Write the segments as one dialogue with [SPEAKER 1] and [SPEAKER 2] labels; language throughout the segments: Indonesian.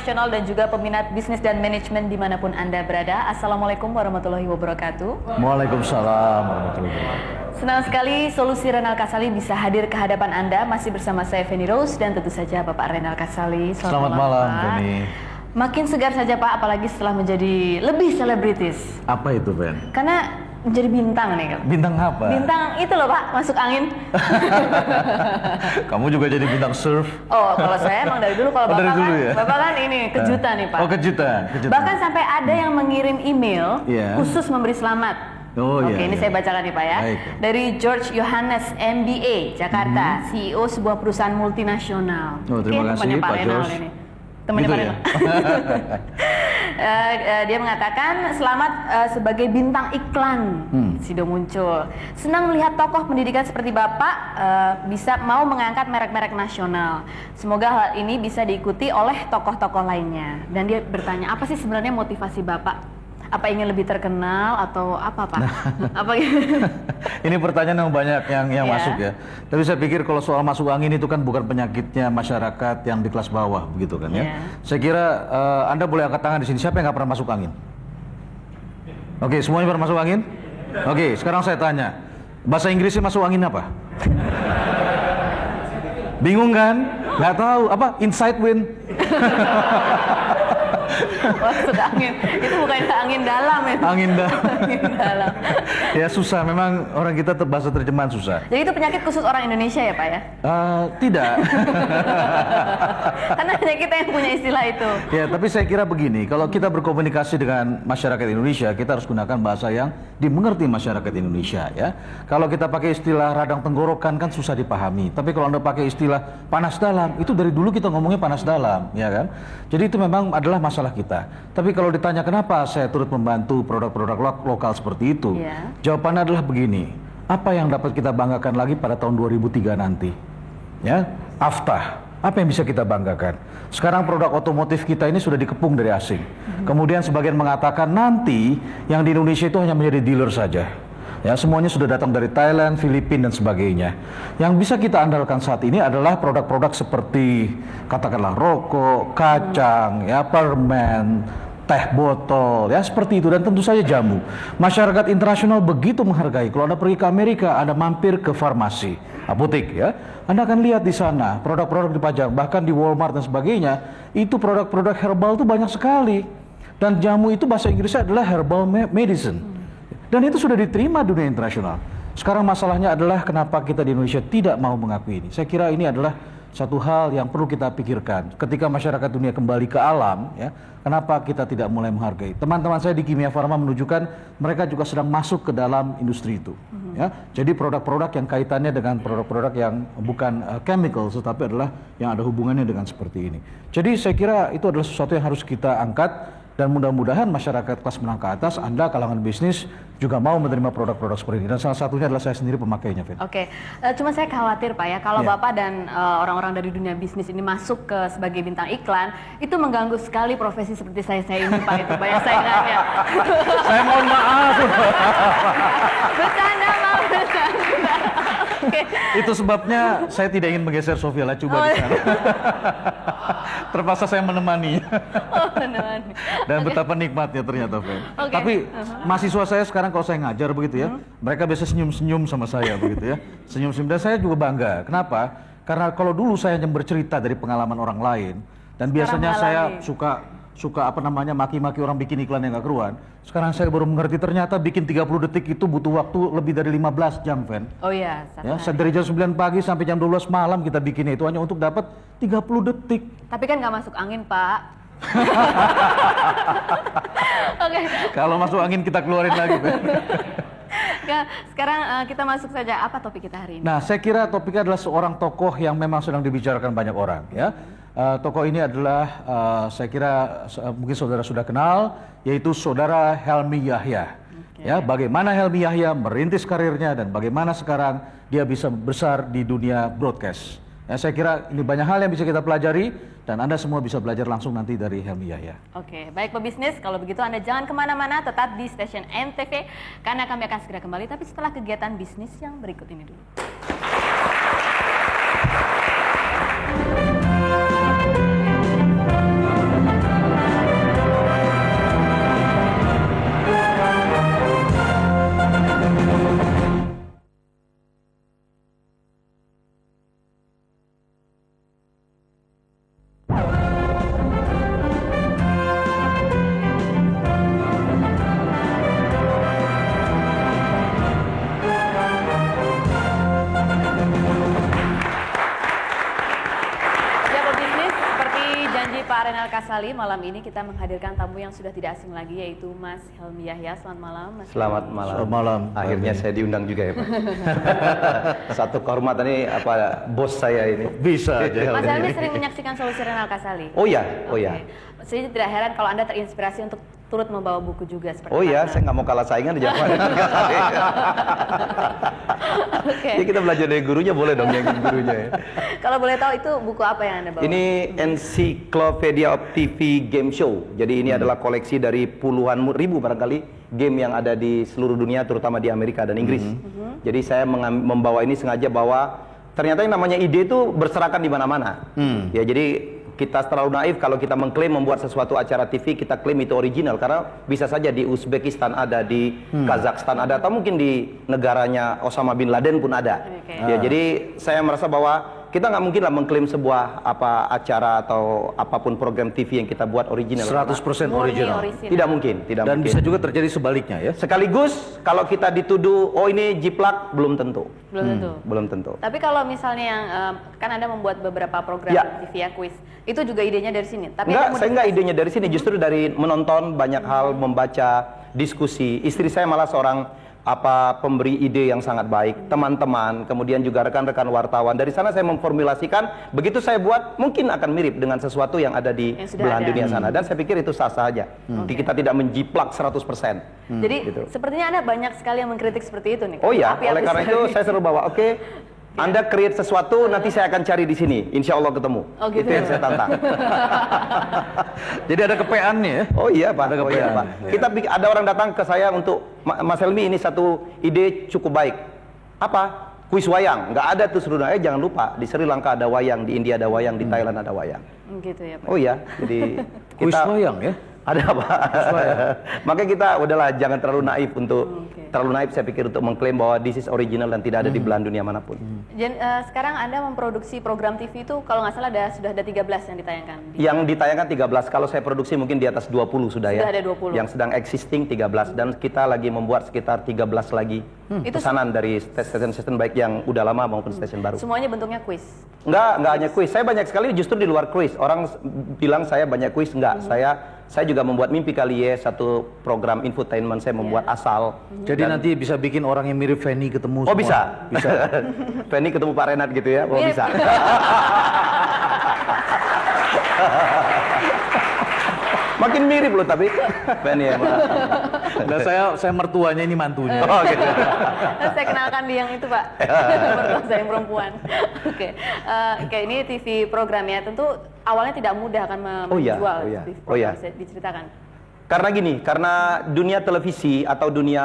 [SPEAKER 1] internasional dan juga peminat bisnis dan manajemen dimanapun Anda berada. Assalamualaikum warahmatullahi wabarakatuh.
[SPEAKER 2] Waalaikumsalam warahmatullahi wabarakatuh.
[SPEAKER 1] Senang sekali Solusi Renal Kasali bisa hadir ke hadapan Anda. Masih bersama saya Feni Rose dan tentu saja Bapak Renal Kasali.
[SPEAKER 2] Selamat malam, Feni.
[SPEAKER 1] Makin segar saja Pak, apalagi setelah menjadi lebih selebritis.
[SPEAKER 2] Apa itu, Fen?
[SPEAKER 1] Karena menjadi bintang nih kan.
[SPEAKER 2] Bintang apa?
[SPEAKER 1] Bintang itu loh Pak, masuk angin.
[SPEAKER 2] Kamu juga jadi bintang surf?
[SPEAKER 1] Oh, kalau saya emang dari dulu. Kalau Bapak kan,
[SPEAKER 2] ya?
[SPEAKER 1] Bapak kan ini kejutan nih Pak.
[SPEAKER 2] Oh, kejutan.
[SPEAKER 1] Bahkan sampai ada yang mengirim email khusus memberi selamat. Oke, ini saya bacakan nih Pak ya. Baik. Dari George Yohanes MBA Jakarta, CEO sebuah perusahaan multinasional.
[SPEAKER 2] Oh, terima kasih Pak George.
[SPEAKER 1] Ini. Temannya Pak Renal. Dia mengatakan selamat sebagai bintang iklan. Sido muncul. Senang melihat tokoh pendidikan seperti Bapak bisa mau mengangkat merek-merek nasional. Semoga hal ini bisa diikuti oleh tokoh-tokoh lainnya. Dan dia bertanya, apa sih sebenarnya motivasi Bapak? Apa ingin lebih terkenal atau apa Pak? Apa gitu?
[SPEAKER 2] Ini pertanyaan yang banyak yang masuk ya. Tapi saya pikir kalau soal masuk angin itu kan bukan penyakitnya masyarakat yang di kelas bawah begitu kan ya. Saya kira Anda boleh angkat tangan di sini. Siapa yang nggak pernah masuk angin? Oke, semuanya pernah masuk angin? Oke, sekarang saya tanya. Bahasa Inggrisnya masuk angin apa? Bingung kan? Nggak tahu apa? Inside wind.
[SPEAKER 1] Masuk angin, itu bukan angin dalam ya?
[SPEAKER 2] Angin dalam.
[SPEAKER 1] Angin dalam.
[SPEAKER 2] Ya susah, memang orang kita bahasa terjemahan susah.
[SPEAKER 1] Jadi itu penyakit khusus orang Indonesia ya Pak ya?
[SPEAKER 2] Tidak.
[SPEAKER 1] Karena hanya kita yang punya istilah itu.
[SPEAKER 2] Ya, tapi saya kira begini, kalau kita berkomunikasi dengan masyarakat Indonesia, kita harus gunakan bahasa yang dimengerti masyarakat Indonesia ya. Kalau kita pakai istilah radang tenggorokan kan susah dipahami. Tapi kalau Anda pakai istilah panas dalam, itu dari dulu kita ngomongnya panas dalam, ya kan? Jadi itu memang adalah masalah kita. Tapi kalau ditanya kenapa saya turut membantu produk-produk lokal seperti itu, jawabannya adalah begini. Apa yang dapat kita banggakan lagi pada tahun 2003 nanti? Ya, AFTA. Apa yang bisa kita banggakan? Sekarang produk otomotif kita ini sudah dikepung dari asing. Kemudian sebagian mengatakan nanti yang di Indonesia itu hanya menjadi dealer saja. Ya, semuanya sudah datang dari Thailand, Filipina dan sebagainya. Yang bisa kita andalkan saat ini adalah produk-produk seperti katakanlah rokok, kacang, ya, permen, teh botol, ya seperti itu, dan tentu saja jamu. Masyarakat internasional begitu menghargai. Kalau Anda pergi ke Amerika, Anda mampir ke farmasi, apotek, ya, Anda akan lihat di sana produk-produk dipajang, bahkan di Walmart dan sebagainya, itu produk-produk herbal itu banyak sekali. Dan jamu itu bahasa Inggrisnya adalah herbal medicine. Dan itu sudah diterima dunia internasional. Sekarang masalahnya adalah kenapa kita di Indonesia tidak mau mengakui ini. Saya kira ini adalah satu hal yang perlu kita pikirkan. Ketika masyarakat dunia kembali ke alam, ya, kenapa kita tidak mulai menghargai? Teman-teman saya di Kimia Farma menunjukkan mereka juga sedang masuk ke dalam industri itu. Ya, jadi produk-produk yang kaitannya dengan produk-produk yang bukan chemical, tetapi adalah yang ada hubungannya dengan seperti ini. Jadi saya kira itu adalah sesuatu yang harus kita angkat. Dan mudah-mudahan masyarakat kelas menengah ke atas, Anda kalangan bisnis juga mau menerima produk-produk seperti ini. Dan salah satunya adalah saya sendiri pemakainya, Fit.
[SPEAKER 1] Oke, cuma saya khawatir Pak ya, kalau Bapak dan orang-orang dari dunia bisnis ini masuk ke sebagai bintang iklan, itu mengganggu sekali profesi seperti saya ini Pak, itu banyak saingannya.
[SPEAKER 2] Saya mohon maaf.
[SPEAKER 1] Bercanda, Bang, bercanda.
[SPEAKER 2] Itu sebabnya saya tidak ingin menggeser Sofia Lacuba di sana. Terpaksa saya menemani.
[SPEAKER 1] Menemani.
[SPEAKER 2] Dan betapa nikmatnya ternyata, Fen. Tapi mahasiswa saya sekarang kalau saya ngajar begitu ya, mereka biasa senyum-senyum sama saya begitu ya. Senyum-senyum, dan saya juga bangga. Kenapa? Karena kalau dulu saya hanya bercerita dari pengalaman orang lain, dan biasanya saya suka apa namanya maki-maki orang bikin iklan yang gak keruan. Sekarang saya baru mengerti ternyata bikin 30 detik itu butuh waktu lebih dari 15 jam, Fen.
[SPEAKER 1] Oh iya,
[SPEAKER 2] ya, dari jam 9 pagi sampai jam 12 malam kita bikinnya itu hanya untuk dapat 30 detik.
[SPEAKER 1] Tapi kan gak masuk angin, Pak. Oke.
[SPEAKER 2] Kalau masuk angin kita keluarin lagi, Fen.
[SPEAKER 1] Sekarang kita masuk saja, apa topik kita hari ini?
[SPEAKER 2] Nah, saya kira topiknya adalah seorang tokoh yang memang sedang dibicarakan banyak orang, ya. Tokoh ini adalah saya kira mungkin saudara sudah kenal, yaitu saudara Helmy Yahya. Ya, bagaimana Helmy Yahya merintis karirnya dan bagaimana sekarang dia bisa besar di dunia broadcast. Ya, saya kira ini banyak hal yang bisa kita pelajari dan Anda semua bisa belajar langsung nanti dari Helmy Yahya.
[SPEAKER 1] Oke, baik pebisnis, kalau begitu Anda jangan kemana-mana, tetap di stasiun NTV karena kami akan segera kembali, tapi setelah kegiatan bisnis yang berikut ini dulu. sekali malam ini kita menghadirkan tamu yang sudah tidak asing lagi, yaitu Mas Helmy Yahya. Selamat malam, Mas.
[SPEAKER 3] Selamat malam.
[SPEAKER 2] Selamat malam.
[SPEAKER 3] Akhirnya saya diundang juga ya, Pak. Satu kehormatan ini bos saya ini.
[SPEAKER 2] Bisa aja.
[SPEAKER 1] Mas Helmy sering menyaksikan Solusi Renal Kasali.
[SPEAKER 3] Oh iya, oh
[SPEAKER 1] Oke.
[SPEAKER 3] iya.
[SPEAKER 1] Saya tidak heran kalau Anda terinspirasi untuk turut membawa buku juga seperti
[SPEAKER 3] Oh iya,
[SPEAKER 1] Mas.
[SPEAKER 3] saya nggak mau kalah saingan di Jawa.
[SPEAKER 1] Oke.
[SPEAKER 3] Jadi kita belajar dari gurunya, boleh dong yang gurunya ya.
[SPEAKER 1] Kalau boleh tahu itu buku apa yang Anda bawa?
[SPEAKER 3] Ini Encyclopedia of TV Game Show. Jadi ini adalah koleksi dari puluhan ribu barangkali game yang ada di seluruh dunia, terutama di Amerika dan Inggris. Jadi saya membawa ini sengaja bahwa ternyata yang namanya ide itu berserakan di mana-mana. Ya, jadi kita terlalu naif kalau kita mengklaim membuat sesuatu acara TV, kita klaim itu original, karena bisa saja di Uzbekistan ada, di Kazakhstan ada, atau mungkin di negaranya Osama bin Laden pun ada. Ya, jadi saya merasa bahwa kita nggak mungkin lah mengklaim sebuah acara atau apapun program TV yang kita buat original.
[SPEAKER 2] 100% original.
[SPEAKER 3] Tidak mungkin, tidak
[SPEAKER 2] Dan
[SPEAKER 3] mungkin.
[SPEAKER 2] bisa juga terjadi sebaliknya ya.
[SPEAKER 3] Sekaligus kalau kita dituduh, oh ini jiplak, belum tentu.
[SPEAKER 1] Belum tentu.
[SPEAKER 3] Belum tentu.
[SPEAKER 1] Tapi kalau misalnya yang kan Anda membuat beberapa program TV ya, kuis, itu juga idenya dari sini. Tapi
[SPEAKER 3] Enggak, saya enggak idenya dari sini, justru dari menonton banyak hal, membaca, diskusi. Istri saya malah seorang pemberi ide yang sangat baik, teman-teman, kemudian juga rekan-rekan wartawan. Dari sana saya memformulasikan, begitu saya buat mungkin akan mirip dengan sesuatu yang ada di belahan dunia sana, dan saya pikir itu sah-sah aja. Kita tidak menjiplak 100%.
[SPEAKER 1] Jadi sepertinya Anda banyak sekali yang mengkritik seperti itu nih.
[SPEAKER 3] Oh iya, oleh karena itu saya selalu bawa, oke, Anda create sesuatu, nanti saya akan cari di sini. Insya Allah ketemu.
[SPEAKER 1] Oh, gitu.
[SPEAKER 3] Itu yang saya tantang.
[SPEAKER 2] Jadi ada kepeannya ya.
[SPEAKER 3] Oh iya Pak,
[SPEAKER 2] Ada
[SPEAKER 3] oh iya
[SPEAKER 2] kepean.
[SPEAKER 3] Pak. Kita ada orang datang ke saya untuk, Mas Helmy ini satu ide cukup baik. Apa? Kuis wayang. Nggak ada tuh seluruh dunia. Jangan lupa, di Sri Lanka ada wayang, di India ada wayang, di Thailand ada wayang.
[SPEAKER 1] Gitu ya, Pak.
[SPEAKER 3] Oh iya, jadi
[SPEAKER 2] Kuis
[SPEAKER 3] kita
[SPEAKER 2] wayang ya.
[SPEAKER 3] ada Pak. Makanya kita udahlah jangan terlalu naif untuk terlalu naif saya pikir untuk mengklaim bahwa this is original dan tidak ada di belahan dunia manapun.
[SPEAKER 1] Dan sekarang Anda memproduksi program TV itu kalau nggak salah sudah ada 13 yang ditayangkan.
[SPEAKER 3] Yang ditayangkan 13, kalau saya produksi mungkin di atas 20 sudah ya.
[SPEAKER 1] Sudah ada 20.
[SPEAKER 3] Yang sedang existing 13, dan kita lagi membuat sekitar 13 lagi pesanan dari stasiun-stasiun baik yang udah lama maupun stasiun baru.
[SPEAKER 1] Semuanya bentuknya kuis.
[SPEAKER 3] Enggak hanya kuis. Saya banyak sekali justru di luar kuis. Orang bilang saya banyak kuis, enggak. Saya juga membuat Mimpi Kali ya, satu program infotainment saya membuat asal.
[SPEAKER 2] Jadi nanti bisa bikin orang yang mirip Fanny ketemu
[SPEAKER 3] Oh
[SPEAKER 2] semua.
[SPEAKER 3] bisa.
[SPEAKER 2] Bisa.
[SPEAKER 3] Fanny ketemu Pak Renat gitu ya. Oh bisa. Makin mirip loh tapi Fanny ya.
[SPEAKER 2] Nah, saya mertuanya, ini mantunya.
[SPEAKER 3] Oh gitu.
[SPEAKER 1] Saya kenalkan dia yang itu, Pak. Mertua saya yang perempuan. Oke, ini TV program ya. Tentu awalnya tidak mudah akan menjual TV program. Bisa diceritakan?
[SPEAKER 3] Karena gini, karena dunia televisi atau dunia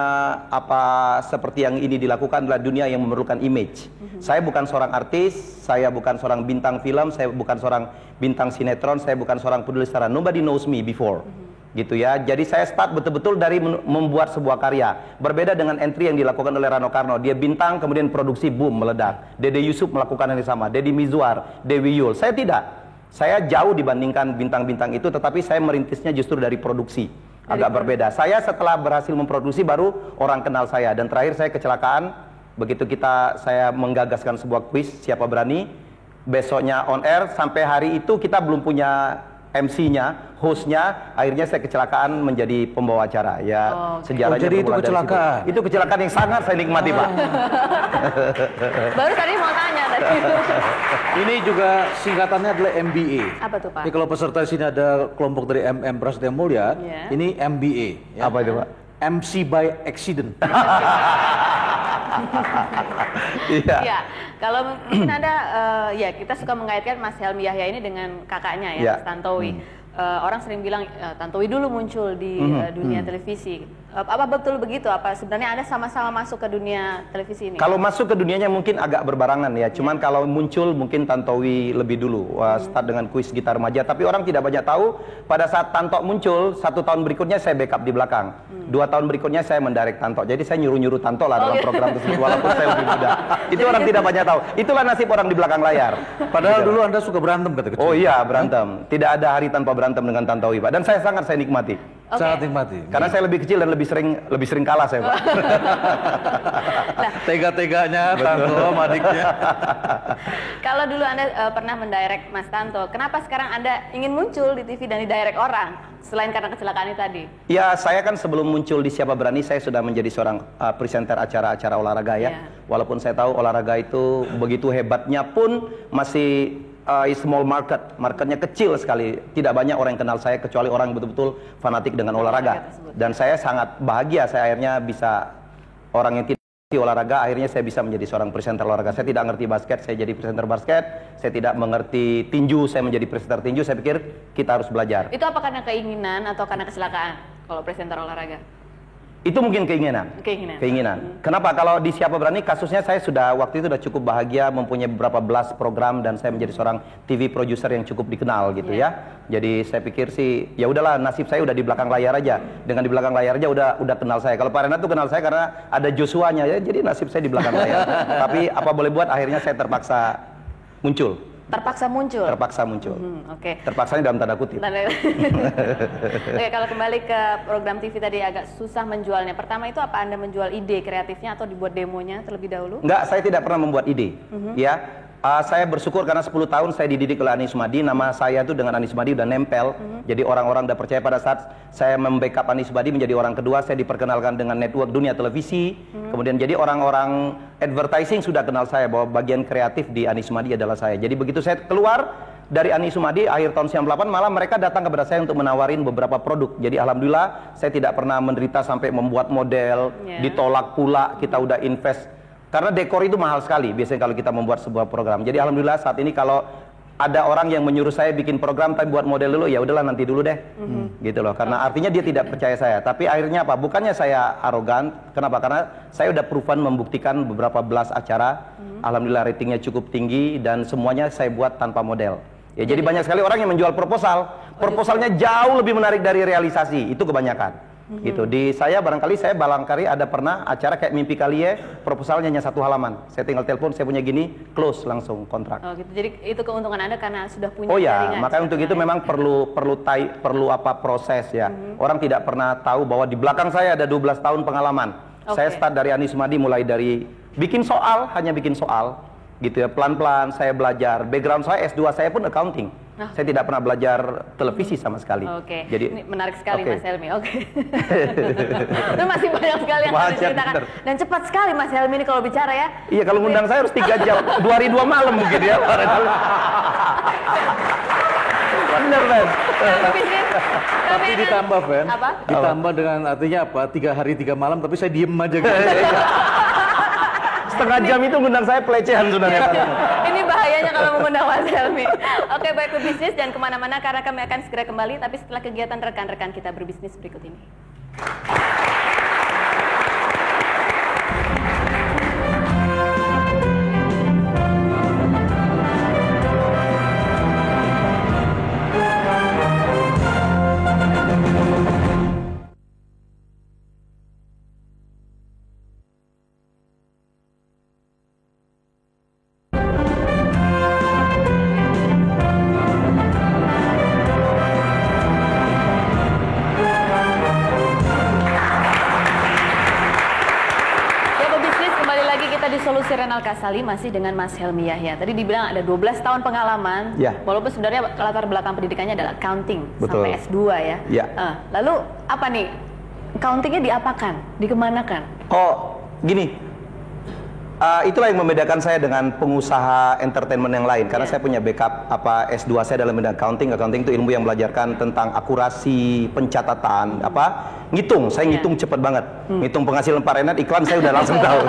[SPEAKER 3] seperti yang ini dilakukan adalah dunia yang memerlukan image. Saya bukan seorang artis, saya bukan seorang bintang film, saya bukan seorang bintang sinetron, saya bukan seorang penulis acara. Nobody knows me before. Gitu ya. Jadi saya start betul-betul dari membuat sebuah karya. Berbeda dengan entry yang dilakukan oleh Rano Karno. Dia bintang, kemudian produksi boom, meledak. Dede Yusuf melakukan yang sama, Deddy Mizwar, Dewi Yul. Saya tidak. Saya jauh dibandingkan bintang-bintang itu, tetapi saya merintisnya justru dari produksi. Agak berbeda. Saya setelah berhasil memproduksi baru orang kenal saya. Dan terakhir saya kecelakaan. Begitu saya menggagaskan sebuah kuis, siapa berani. Besoknya on air, sampai hari itu kita belum punya MC-nya, host-nya. Akhirnya saya kecelakaan menjadi pembawa acara. Ya, sejarahnya
[SPEAKER 2] jadi itu
[SPEAKER 3] bermula dari
[SPEAKER 2] kecelakaan?
[SPEAKER 3] situ. Itu kecelakaan yang sangat saya nikmati, Pak.
[SPEAKER 1] Baru tadi mau tanya tadi.
[SPEAKER 2] Ini juga singkatannya adalah MBA.
[SPEAKER 1] Apa tuh, Pak?
[SPEAKER 2] Jadi kalau peserta di sini ada kelompok dari MM Prasetya Mulia, ini MBA. Ya.
[SPEAKER 3] Apa itu, Pak?
[SPEAKER 2] MC by accident.
[SPEAKER 3] Iya.
[SPEAKER 1] Ya, kalau mungkin Anda, ya kita suka mengaitkan Mas Helmy Yahya ini dengan kakaknya ya, Mas Tantowi. Orang sering bilang Tantowi dulu muncul di dunia televisi. Apa betul begitu? Apa sebenarnya Anda sama-sama masuk ke dunia televisi ini?
[SPEAKER 3] Kalau masuk ke dunianya mungkin agak berbarangan ya. Cuman kalau muncul mungkin Tantowi lebih dulu. Start dengan kuis gitar remaja. Tapi orang tidak banyak tahu pada saat Tanto muncul, 1 tahun berikutnya saya backup di belakang. 2 tahun berikutnya saya mendirect Tanto. Jadi saya nyuruh-nyuruh Tanto lah dalam program tersebut walaupun saya lebih muda. Itu orang tidak banyak tahu. Itulah nasib orang di belakang layar.
[SPEAKER 2] Padahal dulu Anda suka berantem kata kecil.
[SPEAKER 3] Oh iya, berantem. Tidak ada hari tanpa berantem dengan Tantowi, Pak. Dan saya nikmati.
[SPEAKER 2] Sangat nikmati.
[SPEAKER 3] Karena saya lebih kecil dan lebih sering kalah saya, Pak.
[SPEAKER 2] Tega-teganya Tanto sama adiknya.
[SPEAKER 1] Kalau dulu Anda pernah mendirect Mas Tanto, kenapa sekarang Anda ingin muncul di TV dan didirect orang selain karena kecelakaan itu tadi?
[SPEAKER 3] Ya, saya kan sebelum muncul di Siapa Berani, saya sudah menjadi seorang presenter acara-acara olahraga ya. Walaupun saya tahu olahraga itu begitu hebatnya pun masih small marketnya kecil sekali. Tidak banyak orang yang kenal saya kecuali orang yang betul-betul fanatik dengan olahraga. Dan saya sangat bahagia saya akhirnya bisa, orang yang tidak olahraga akhirnya saya bisa menjadi seorang presenter olahraga. Saya tidak ngerti basket, saya jadi presenter basket. Saya tidak mengerti tinju, saya menjadi presenter tinju. Saya pikir kita harus belajar.
[SPEAKER 1] Itu apa karena keinginan atau karena kecelakaan kalau presenter olahraga?
[SPEAKER 3] Itu mungkin keinginan. Kenapa? Kalau di Siapa Berani kasusnya saya waktu itu sudah cukup bahagia, mempunyai beberapa belas program dan saya menjadi seorang TV producer yang cukup dikenal gitu ya. Jadi saya pikir sih ya udahlah, nasib saya udah di belakang layar aja. Dengan di belakang layar aja udah kenal saya. Kalau Pak Renat tuh kenal saya karena ada Joshua-nya ya. Jadi nasib saya di belakang layar. Tapi apa boleh buat, akhirnya saya terpaksa muncul.
[SPEAKER 1] Terpaksa muncul. Oke.
[SPEAKER 3] Terpaksanya dalam tanda kutip.
[SPEAKER 1] Oke, kalau kembali ke program TV tadi agak susah menjualnya. Pertama itu apa Anda menjual ide kreatifnya atau dibuat demonya terlebih dahulu?
[SPEAKER 3] Enggak, saya tidak pernah membuat ide. Ya. Saya bersyukur karena 10 tahun saya dididik oleh Ani Sumadi. Nama saya itu dengan Ani Sumadi udah nempel. Jadi orang-orang udah percaya. Pada saat saya membackup Ani Sumadi menjadi orang kedua, saya diperkenalkan dengan network dunia televisi. Kemudian jadi orang-orang advertising sudah kenal saya bahwa bagian kreatif di Ani Sumadi adalah saya. Jadi begitu saya keluar dari Ani Sumadi akhir tahun 98, malah mereka datang kepada saya untuk menawarin beberapa produk. Jadi alhamdulillah saya tidak pernah menderita sampai membuat model, ditolak pula, kita udah invest. Karena dekor itu mahal sekali biasanya kalau kita membuat sebuah program. Jadi alhamdulillah saat ini kalau ada orang yang menyuruh saya bikin program tapi buat model dulu, ya udahlah nanti dulu deh. Gitu loh. Karena artinya dia tidak percaya saya. Tapi akhirnya apa? Bukannya saya arogan. Kenapa? Karena saya udah proven membuktikan beberapa belas acara. Alhamdulillah ratingnya cukup tinggi dan semuanya saya buat tanpa model. Ya, jadi banyak sekali orang yang menjual proposal. Proposalnya jauh lebih menarik dari realisasi. Itu kebanyakan. Gitu. Di saya barangkali ada pernah acara kayak Mimpi Kali ya, proposalnya hanya 1 halaman. Saya tinggal telepon, saya punya gini, close langsung kontrak.
[SPEAKER 1] Oh gitu. Jadi itu keuntungan Anda karena sudah punya
[SPEAKER 3] jaringan. Makanya untuk itu memang perlu proses ya. Orang tidak pernah tahu bahwa di belakang saya ada 12 tahun pengalaman. Saya start dari Ani Sumadi, mulai dari hanya bikin soal gitu ya. Pelan-pelan saya belajar. Background saya S2 saya pun accounting. Saya tidak pernah belajar televisi sama sekali.
[SPEAKER 1] Jadi ini menarik sekali Mas Helmi. Itu masih banyak sekali yang harus diceritakan. Dan cepat sekali Mas Helmi ini kalau bicara ya.
[SPEAKER 3] Iya, kalau ngundang saya harus 3 jam, 2 hari 2 malam mungkin ya. Bener, Ben.
[SPEAKER 2] Tapi ditambah, Ben. Ditambah dengan artinya apa? 3 hari 3 malam tapi saya diem aja gitu.
[SPEAKER 3] Setengah jam itu ngundang saya pelecehan sebenarnya.
[SPEAKER 1] Ini bahayanya kalau mengundang Mas Helmi. Oke, baik, berbisnis dan kemana-mana karena kami akan segera kembali. Tapi setelah kegiatan rekan-rekan kita berbisnis berikut ini. Solusi Renal Kasali masih dengan Mas Helmi Yahya. Tadi dibilang ada 12 tahun pengalaman. Walaupun sebenarnya latar belakang pendidikannya adalah accounting sampai S2 ya. Lalu apa nih? Accountingnya diapakan? Dikemanakan?
[SPEAKER 3] Oh, gini. Itulah yang membedakan saya dengan pengusaha entertainment yang lain. Karena saya punya backup S2 saya dalam bidang accounting. Accounting itu ilmu yang belajarkan tentang akurasi, pencatatan, ngitung. Saya ngitung cepet banget. Ngitung penghasilan Pak Renat, iklan saya udah langsung tahu.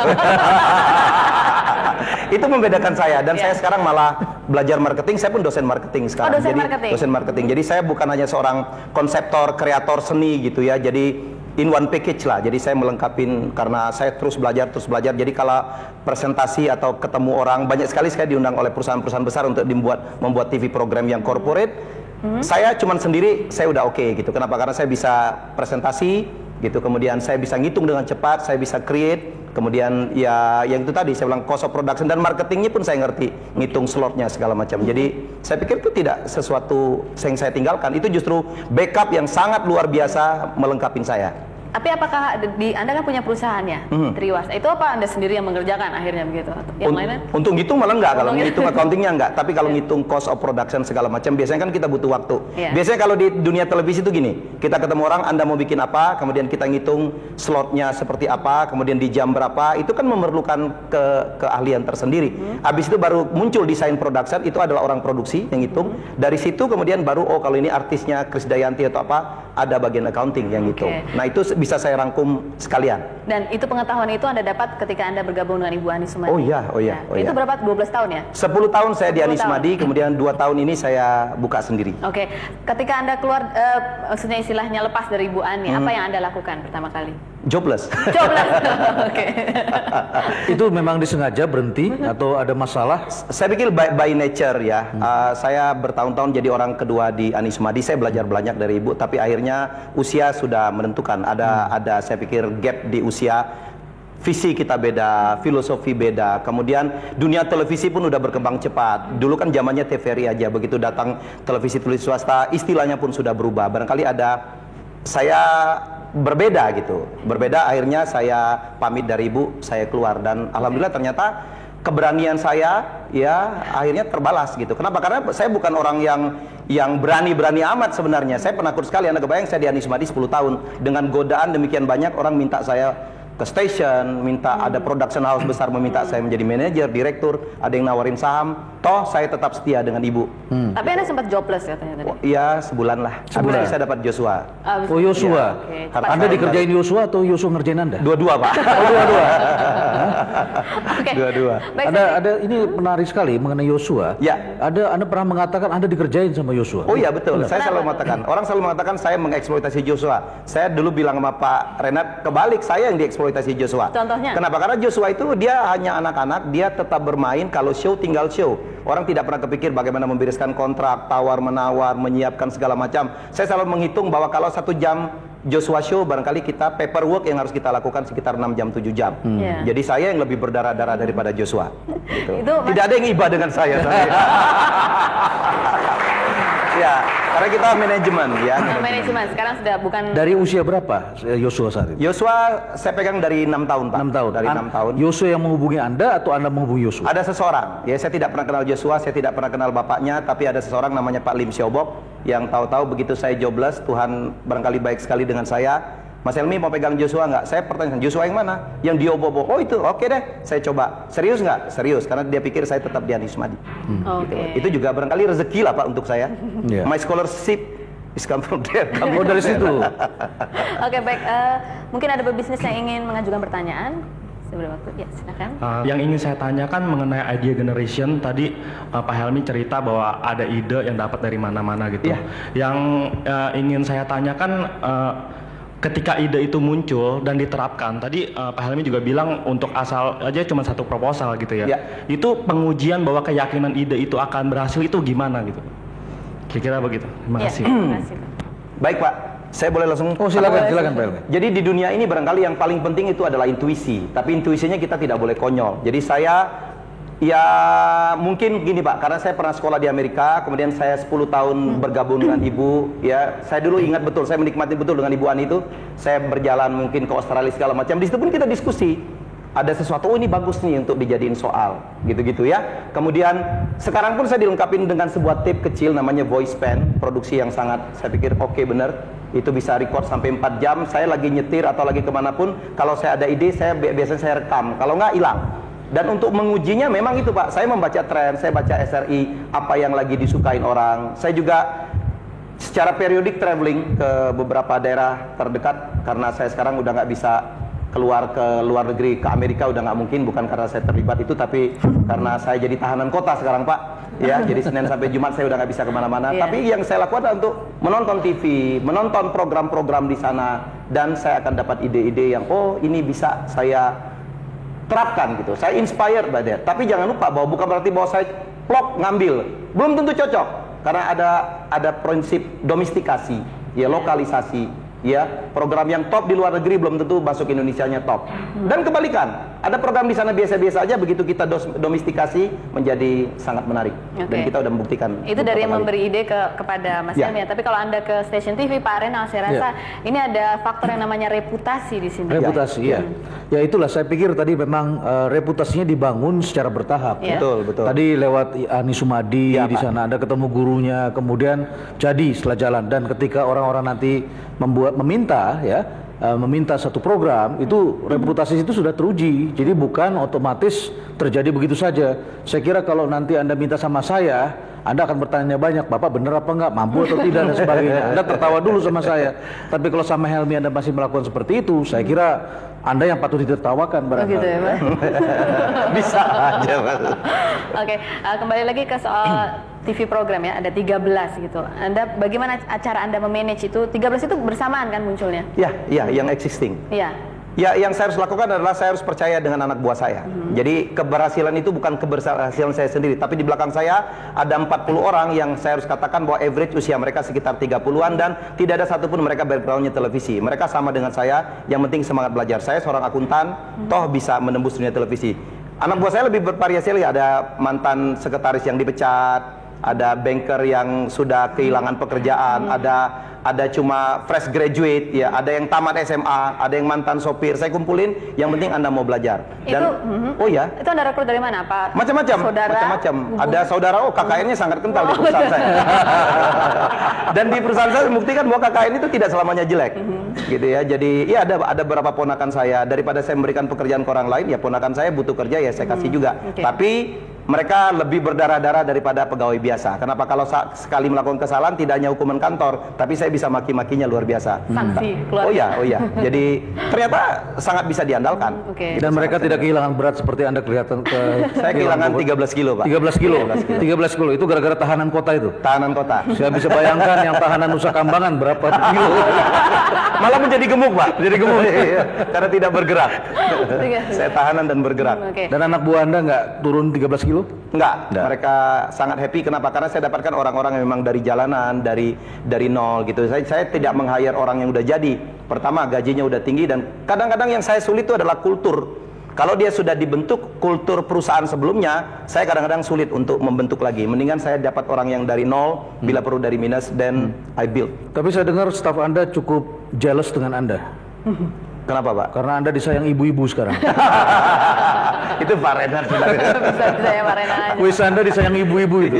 [SPEAKER 3] Itu membedakan saya. Dan saya sekarang malah belajar marketing. Saya pun dosen marketing sekarang. Dosen marketing. Jadi saya bukan hanya seorang konseptor, kreator seni gitu ya. Jadi in one package lah. Jadi saya melengkapin karena saya terus belajar. Jadi kalau presentasi atau ketemu orang, banyak sekali saya diundang oleh perusahaan-perusahaan besar untuk membuat TV program yang corporate. Saya cuman sendiri, saya udah oke gitu. Kenapa? Karena saya bisa presentasi, gitu. Kemudian saya bisa ngitung dengan cepat, saya bisa create. Kemudian ya yang itu tadi saya bilang cost of production dan marketingnya pun saya ngerti, ngitung slotnya segala macam. Jadi saya pikir itu tidak sesuatu yang saya tinggalkan, itu justru backup yang sangat luar biasa melengkapi saya.
[SPEAKER 1] Tapi apakah Anda kan punya perusahaan ya, Triwas? Itu apa Anda sendiri yang mengerjakan akhirnya begitu? Yang lainnya?
[SPEAKER 3] Untuk ngitung malah enggak, kalau ngitung accountingnya enggak. Tapi kalau ngitung cost of production segala macam, biasanya kan kita butuh waktu. Biasanya kalau di dunia televisi itu gini, kita ketemu orang, Anda mau bikin apa, kemudian kita ngitung slotnya seperti apa, kemudian di jam berapa, itu kan memerlukan keahlian tersendiri. Habis itu baru muncul desain production, itu adalah orang produksi yang ngitung. Dari situ kemudian baru, oh kalau ini artisnya Krisdayanti atau apa, ada bagian accounting yang ngitung. Nah itu bisa saya rangkum sekalian.
[SPEAKER 1] Dan itu pengetahuan itu Anda dapat ketika Anda bergabung dengan Ibu Ani Sumadi?
[SPEAKER 3] Oh iya.
[SPEAKER 1] Itu berapa? 12 tahun ya?
[SPEAKER 3] 10 tahun saya di Ani Sumadi, kemudian 2 tahun ini saya buka sendiri.
[SPEAKER 1] Oke. Ketika Anda keluar, maksudnya istilahnya lepas dari Ibu Ani, apa yang Anda lakukan pertama kali?
[SPEAKER 3] Jobless.
[SPEAKER 1] Jobless. Oke.
[SPEAKER 2] Itu memang disengaja berhenti atau ada masalah?
[SPEAKER 3] Saya pikir by nature ya. Saya bertahun-tahun jadi orang kedua di Ani Sumadi. Saya belajar banyak dari Ibu, tapi akhirnya usia sudah menentukan. Ada saya pikir gap di usia. Visi kita beda, filosofi beda. Kemudian dunia televisi pun udah berkembang cepat. Dulu kan zamannya TVRI aja, begitu datang televisi swasta, istilahnya pun sudah berubah. Barangkali saya berbeda gitu. Berbeda, akhirnya saya pamit dari Ibu, saya keluar, dan alhamdulillah ternyata keberanian saya ya akhirnya terbalas gitu. Kenapa? Karena saya bukan orang yang berani-berani amat sebenarnya. Saya penakut sekali. Anda kebayang saya di Ani Sumadi 10 tahun dengan godaan demikian banyak, orang minta saya ke station, minta ada production house besar meminta saya menjadi manajer, direktur, ada yang nawarin saham. Toh saya tetap setia dengan Ibu.
[SPEAKER 1] Tapi Anda sempat jobless katanya tadi?
[SPEAKER 3] Iya, sebulan lah. Sebulan saya dapat Joshua.
[SPEAKER 2] Oh, Joshua.
[SPEAKER 1] Ya,
[SPEAKER 2] Anda dikerjain Joshua atau Joshua ngerjain Anda?
[SPEAKER 3] Dua-dua, Pak.
[SPEAKER 2] Oh, dua-dua.
[SPEAKER 3] Dua-dua.
[SPEAKER 2] Ada ini menarik sekali mengenai Joshua.
[SPEAKER 3] Ya.
[SPEAKER 2] Anda pernah mengatakan Anda dikerjain sama Joshua.
[SPEAKER 3] Oh iya betul. Saya selalu mengatakan, orang selalu mengatakan saya mengeksploitasi Joshua. Saya dulu bilang sama Pak Renat, kebalik, saya yang dieksploitasi Joshua.
[SPEAKER 1] Contohnya?
[SPEAKER 3] Kenapa? Karena Joshua itu dia hanya anak-anak, dia tetap bermain, kalau show tinggal show. Orang tidak pernah kepikir bagaimana membereskan kontrak, tawar-menawar, menyiapkan segala macam. Saya selalu menghitung bahwa kalau 1 jam Joshua show, barangkali kita paperwork yang harus kita lakukan sekitar 6 jam, 7 jam. Jadi saya yang lebih berdarah-darah daripada Joshua. Gitu. Tidak ada yang iba dengan saya. Ya, karena kita manajemen ya.
[SPEAKER 1] Manajemen, sekarang sudah bukan...
[SPEAKER 2] Dari usia berapa Joshua saat ini?
[SPEAKER 3] Joshua saya pegang dari 6 tahun, Pak.
[SPEAKER 2] 6 tahun.
[SPEAKER 3] Dari 6 tahun.
[SPEAKER 2] Joshua yang menghubungi Anda atau Anda menghubungi Joshua?
[SPEAKER 3] Ada seseorang. Ya, saya tidak pernah kenal Joshua, saya tidak pernah kenal bapaknya, tapi ada seseorang namanya Pak Lim Siobok yang tahu-tahu begitu saya jobless, Tuhan barangkali baik sekali dengan saya. Mas Helmi mau pegang Joshua nggak? Saya pertanyaan, Joshua yang mana? Yang di Obobo. Oh itu, oke deh. Saya coba. Serius nggak? Serius, karena dia pikir saya tetap di Ani Sumadi. Gitu. Itu juga barangkali rezeki lah Pak untuk saya. My scholarship is come from there.
[SPEAKER 2] Oh dari situ.
[SPEAKER 1] Oke, baik. Mungkin ada pebisnis yang ingin mengajukan pertanyaan sebelum waktu. Ya, silakan.
[SPEAKER 4] Yang ingin saya tanyakan mengenai idea generation, tadi Pak Helmi cerita bahwa ada ide yang dapat dari mana-mana gitu. Yang ingin saya tanyakan, ketika ide itu muncul dan diterapkan, tadi Pak Helmi juga bilang untuk asal aja cuma 1 proposal gitu ya. Itu pengujian bahwa keyakinan ide itu akan berhasil itu gimana gitu? Kira-kira begitu. Terima kasih.
[SPEAKER 1] Terima kasih.
[SPEAKER 3] Baik Pak, saya boleh langsung?
[SPEAKER 2] Oh silakan Pak Helmi.
[SPEAKER 3] Jadi di dunia ini barangkali yang paling penting itu adalah intuisi. Tapi intuisinya kita tidak boleh konyol. Jadi saya ya mungkin gini Pak, karena saya pernah sekolah di Amerika, kemudian saya 10 tahun bergabung dengan Ibu, ya saya dulu ingat betul, saya menikmati betul dengan Ibu Ani itu, saya berjalan mungkin ke Australia segala macam, di situ pun kita diskusi, ada sesuatu, oh ini bagus nih untuk dijadiin soal, gitu-gitu ya. Kemudian sekarang pun saya dilengkapi dengan sebuah tape kecil namanya voice pen, produksi yang sangat, saya pikir oke, bener, itu bisa record sampai 4 jam, saya lagi nyetir atau lagi kemanapun, kalau saya ada ide, biasanya saya rekam, kalau nggak hilang. Dan untuk mengujinya memang itu Pak, saya membaca tren, saya baca SRI, apa yang lagi disukain orang. Saya juga secara periodik traveling ke beberapa daerah terdekat, karena saya sekarang udah nggak bisa keluar ke luar negeri, ke Amerika udah nggak mungkin, bukan karena saya terlibat itu, tapi karena saya jadi tahanan kota sekarang Pak. Ya, jadi Senin sampai Jumat saya udah nggak bisa kemana-mana. Tapi yang saya lakukan adalah untuk menonton TV, menonton program-program di sana, dan saya akan dapat ide-ide yang, oh ini bisa saya terapkan gitu. Saya inspired by that. Tapi jangan lupa bahwa bukan berarti bahwa saya plok ngambil, belum tentu cocok. Karena ada prinsip domestikasi, ya lokalisasi. ya, program yang top di luar negeri belum tentu masuk Indonesianya top. Dan kebalikan, ada program di sana biasa-biasa aja, begitu kita domestikasi menjadi sangat menarik. Dan kita udah membuktikan.
[SPEAKER 1] Itu dari yang memberi ide kepada Mas Helmi ya. Tapi kalau Anda ke stasiun TV Pak Renal, saya rasa ini ada faktor yang namanya reputasi di sini.
[SPEAKER 2] Reputasi, ya. Ya itulah, saya pikir tadi memang reputasinya dibangun secara bertahap.
[SPEAKER 3] Betul, betul.
[SPEAKER 2] Tadi lewat Ani Sumadi di sana, Anda ketemu gurunya, kemudian jadi setelah jalan. Dan ketika orang-orang nanti meminta satu program, itu reputasi itu sudah teruji. Jadi bukan otomatis terjadi begitu saja. Saya kira kalau nanti Anda minta sama saya, Anda akan bertanya banyak, Bapak benar apa enggak, mampu atau tidak dan sebagainya. Anda tertawa dulu sama saya. Tapi kalau sama Helmi Anda masih melakukan seperti itu, saya kira Anda yang patut ditertawakan barangkali.
[SPEAKER 1] Begitu ya, Pak?
[SPEAKER 3] Bisa aja, Pak.
[SPEAKER 1] Oke, kembali lagi ke soal TV program ya, ada 13 gitu. Anda bagaimana cara Anda memanage itu? 13 itu bersamaan kan munculnya?
[SPEAKER 3] Ya, yang existing.
[SPEAKER 1] Iya.
[SPEAKER 3] Ya, yang saya harus lakukan adalah saya harus percaya dengan anak buah saya. Jadi keberhasilan itu bukan keberhasilan saya sendiri, tapi di belakang saya ada 40 orang yang saya harus katakan bahwa average usia mereka sekitar 30-an dan tidak ada satupun mereka backgroundnya televisi. Mereka sama dengan saya, yang penting semangat belajar. Saya seorang akuntan, toh bisa menembus dunia televisi. Anak buah saya lebih bervariasi, ada mantan sekretaris yang dipecat, ada banker yang sudah kehilangan pekerjaan, ada cuma fresh graduate, ya, ada yang tamat SMA, ada yang mantan sopir. Saya kumpulin, yang penting Anda mau belajar. Dan
[SPEAKER 1] itu Anda rekrut dari mana, Pak?
[SPEAKER 3] Macam-macam. Ada saudara, KKN-nya sangat kental di perusahaan saya. Dan di perusahaan saya membuktikan bahwa KKN itu tidak selamanya jelek, gitu ya. Jadi ya ada beberapa ponakan saya, daripada saya memberikan pekerjaan ke orang lain, ya ponakan saya butuh kerja, ya saya kasih juga. Tapi mereka lebih berdarah-darah daripada pegawai biasa. Kenapa? Kalau sekali melakukan kesalahan tidak hanya hukuman kantor, tapi saya bisa maki-makinya luar biasa.
[SPEAKER 1] Sanksi keluar.
[SPEAKER 3] Oh ya. Jadi ternyata sangat bisa diandalkan.
[SPEAKER 2] Dan mereka tidak kehilangan berat seperti Anda kelihatan
[SPEAKER 3] saya kehilangan 13 kilo, Pak.
[SPEAKER 2] 13 kilo itu gara-gara tahanan kota itu.
[SPEAKER 3] Tahanan kota.
[SPEAKER 2] Saya bisa bayangkan yang tahanan Nusa Kambangan berapa kilo.
[SPEAKER 3] Malah menjadi gemuk, Pak. Menjadi gemuk. Karena tidak bergerak. Saya tahanan dan bergerak.
[SPEAKER 2] Dan anak buah Anda nggak turun 13 kilo?
[SPEAKER 3] Enggak. Mereka sangat happy. Kenapa? Karena saya dapatkan orang-orang yang memang dari jalanan, dari nol gitu. Saya tidak meng-hire orang yang udah jadi. Pertama, gajinya udah tinggi, dan kadang-kadang yang saya sulit itu adalah kultur. Kalau dia sudah dibentuk kultur perusahaan sebelumnya, saya kadang-kadang sulit untuk membentuk lagi. Mendingan saya dapat orang yang dari nol, bila perlu dari minus, then I build.
[SPEAKER 2] Tapi saya dengar staf Anda cukup jealous dengan Anda.
[SPEAKER 3] Kenapa, Pak?
[SPEAKER 2] Karena Anda disayang ibu-ibu sekarang.
[SPEAKER 3] Itu Pak Renal sebenarnya.
[SPEAKER 1] Bisa disayang Pak Renal aja.
[SPEAKER 2] Kuis Anda disayang ibu-ibu itu.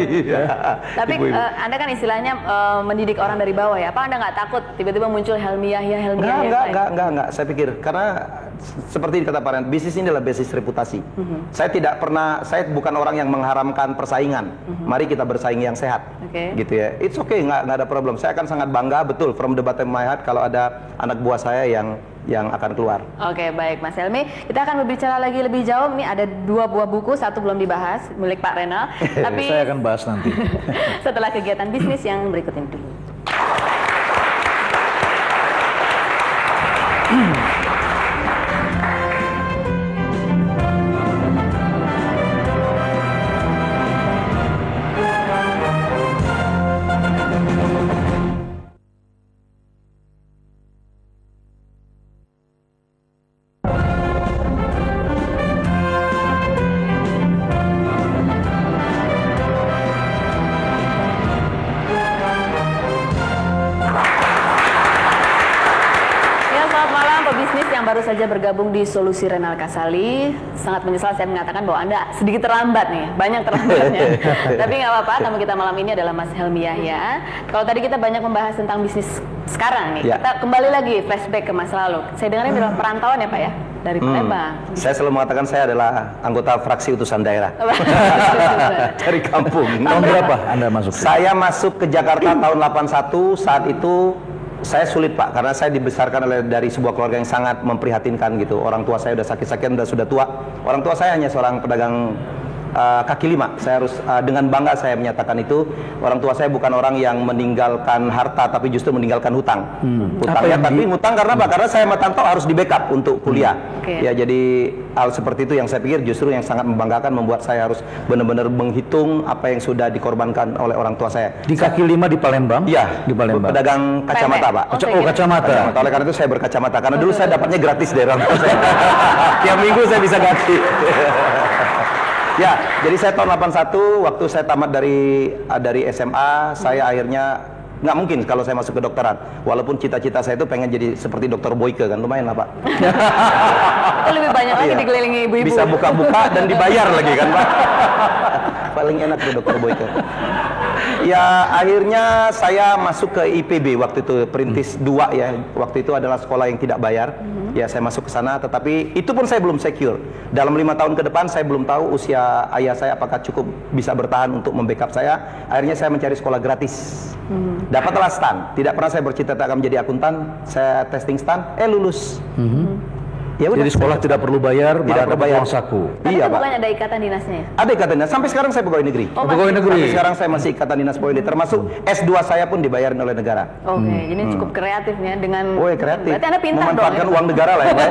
[SPEAKER 1] Tapi Anda kan istilahnya mendidik orang dari bawah ya. Apa Anda nggak takut tiba-tiba muncul Helmi Yahya?
[SPEAKER 3] Enggak. Saya pikir karena seperti kata Pak Renal, bisnis ini adalah bisnis reputasi. Saya bukan orang yang mengharamkan persaingan. Mari kita bersaing yang sehat. Gitu ya. It's okay, nggak ada problem. Saya akan sangat bangga betul from the bottom of my heart kalau ada anak buah saya yang akan keluar.
[SPEAKER 1] Oke, baik Mas Helmi. Kita akan berbicara lagi lebih jauh. Ini ada 2 buah buku, satu belum dibahas milik Pak Renal. Tapi
[SPEAKER 2] saya akan bahas nanti.
[SPEAKER 1] Setelah kegiatan bisnis yang berikut ini dulu. Baru saja bergabung di Solusi Renal Kasali, sangat menyesal saya mengatakan bahwa Anda sedikit terlambat nih, banyak terlambatnya. Tapi nggak apa-apa, tamu kita malam ini adalah Mas Helmi Yahya. Kalau tadi kita banyak membahas tentang bisnis sekarang nih, kita kembali lagi flashback ke masa lalu. Saya dengar ini adalah perantauan ya Pak ya, dari Palembang.
[SPEAKER 3] Saya selalu mengatakan saya adalah anggota fraksi utusan daerah dari kampung.
[SPEAKER 2] Tahun berapa Anda masuk?
[SPEAKER 3] Saya masuk ke Jakarta tahun 81. Saat itu saya sulit, Pak, karena saya dibesarkan dari sebuah keluarga yang sangat memprihatinkan gitu. Orang tua saya udah sakit-sakitan, sudah tua. Orang tua saya hanya seorang pedagang kaki lima. Saya harus dengan bangga saya menyatakan itu. Orang tua saya bukan orang yang meninggalkan harta, tapi justru meninggalkan hutang. Hutangnya, tapi hutang karena apa? Karena saya sama Tanto harus di backup untuk kuliah. Ya, jadi hal seperti itu yang saya pikir justru yang sangat membanggakan, membuat saya harus benar-benar menghitung apa yang sudah dikorbankan oleh orang tua saya.
[SPEAKER 2] Di kaki lima di Palembang?
[SPEAKER 3] Iya,
[SPEAKER 2] di Palembang.
[SPEAKER 3] Pedagang kacamata, Pak.
[SPEAKER 2] Kacamata.
[SPEAKER 3] Oleh karena itu saya berkacamata. Karena dulu saya dapatnya gratis dari orang tua saya. Tiap minggu saya bisa ganti. Ya, jadi saya tahun 81 waktu saya tamat dari SMA, saya akhirnya nggak mungkin kalau saya masuk ke dokteran. Walaupun cita-cita saya itu pengen jadi seperti dokter Boyke kan, lumayan lah Pak.
[SPEAKER 1] Lebih banyak lagi dikelilingi ibu-ibu.
[SPEAKER 3] Bisa buka-buka dan dibayar lagi kan Pak. Paling enak tuh dokter Boyke. Ya, akhirnya saya masuk ke IPB waktu itu, Perintis 2 ya. Waktu itu adalah sekolah yang tidak bayar. Ya, saya masuk ke sana, tetapi itu pun saya belum secure. Dalam 5 tahun ke depan saya belum tahu usia ayah saya apakah cukup bisa bertahan untuk membackup saya. Akhirnya saya mencari sekolah gratis. Dapatlah STAN. Tidak pernah saya bercita-cita akan menjadi akuntan. Saya testing STAN, lulus. Ya udah,
[SPEAKER 2] jadi sekolah tidak perlu bayar,
[SPEAKER 3] tidak perlu bayar
[SPEAKER 2] uang saku.
[SPEAKER 1] Tapi
[SPEAKER 3] iya,
[SPEAKER 1] itu bukan
[SPEAKER 3] Pak.
[SPEAKER 1] ada ikatan dinasnya ya?
[SPEAKER 3] Ada ikatan dinas. Sampai sekarang saya pegawai negeri.
[SPEAKER 2] Pegawai negeri.
[SPEAKER 3] Sampai sekarang saya masih ikatan dinas pegawai negeri. Termasuk S2 saya pun dibayarin oleh negara.
[SPEAKER 1] Oke, jadi cukup kreatifnya dengan.
[SPEAKER 3] Oh ya, kreatif.
[SPEAKER 1] Berarti Anda pintar dong.
[SPEAKER 3] Memanfaatkan uang negara lah ya, Pak.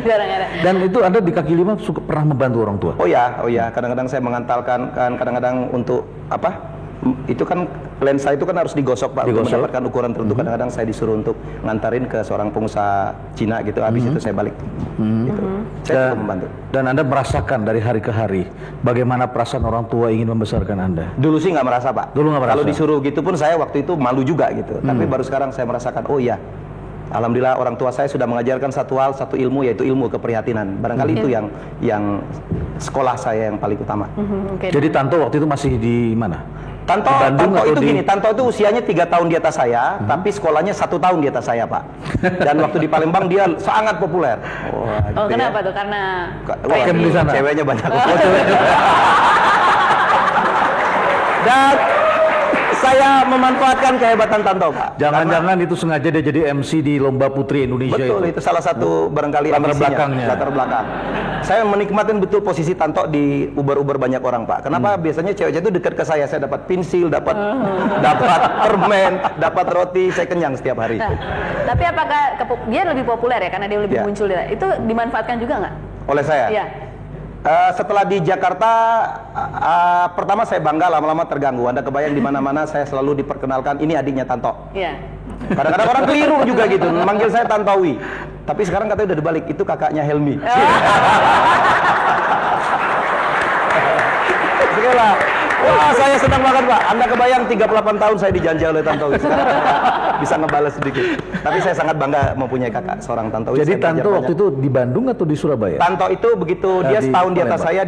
[SPEAKER 1] Jarang ada.
[SPEAKER 2] Dan itu Anda di kaki lima pernah membantu orang tua?
[SPEAKER 3] Oh ya. Kadang-kadang saya mengantalkan, kadang-kadang untuk apa? Itu kan lensa itu kan harus digosok Pak untuk mendapatkan ukuran tertentu. Kadang-kadang saya disuruh untuk ngantarin ke seorang pengusaha Cina gitu. Habis itu saya balik. Gitu. Saya cukup membantu.
[SPEAKER 2] Dan Anda merasakan dari hari ke hari bagaimana perasaan orang tua ingin membesarkan Anda?
[SPEAKER 3] Dulu sih nggak merasa Pak.
[SPEAKER 2] Dulu nggak merasa.
[SPEAKER 3] Kalau disuruh gitu pun saya waktu itu malu juga gitu. Tapi baru sekarang saya merasakan, oh iya, alhamdulillah orang tua saya sudah mengajarkan satu hal, satu ilmu, yaitu ilmu keprihatinan. Barangkali itu yang sekolah saya yang paling utama.
[SPEAKER 2] Jadi Tanto waktu itu masih di mana?
[SPEAKER 3] Tanto itu gini, Tanto itu usianya 3 tahun di atas saya, tapi sekolahnya 1 tahun di atas saya Pak. Dan waktu di Palembang dia sangat populer.
[SPEAKER 1] Oh, kenapa tuh? Karena
[SPEAKER 2] di sana.
[SPEAKER 3] Ceweknya banyak. Dan saya memanfaatkan kehebatan Tanto Pak.
[SPEAKER 2] Jangan-jangan itu sengaja dia jadi MC di Lomba Putri Indonesia.
[SPEAKER 3] Betul, itu salah satu barangkali latar belakang. Saya menikmatin betul posisi Tanto di Uber banyak orang Pak. Kenapa? Biasanya cewek-cewek itu dekat ke saya dapat pensil, dapat permen, dapat roti, saya kenyang setiap hari.
[SPEAKER 1] Nah, tapi apakah dia lebih populer ya karena dia lebih muncul itu dimanfaatkan juga nggak?
[SPEAKER 3] Oleh saya?
[SPEAKER 1] Iya.
[SPEAKER 3] Setelah di Jakarta, pertama saya bangga, lama-lama terganggu. Anda kebayang di mana-mana saya selalu diperkenalkan, ini adiknya Tanto.
[SPEAKER 1] Iya.
[SPEAKER 3] Kadang-kadang orang keliru juga gitu, manggil saya Tantowi. Tapi sekarang katanya udah dibalik, itu kakaknya Helmi. Segala. Wah, saya senang banget Pak. Anda kebayang 38 tahun saya dijanji oleh Tantowi. Bisa ngebales sedikit. Tapi saya sangat bangga mempunyai kakak seorang Tantowi.
[SPEAKER 2] Jadi Tanto waktu itu di Bandung atau di Surabaya?
[SPEAKER 3] Tanto itu begitu dia setahun di atas saya,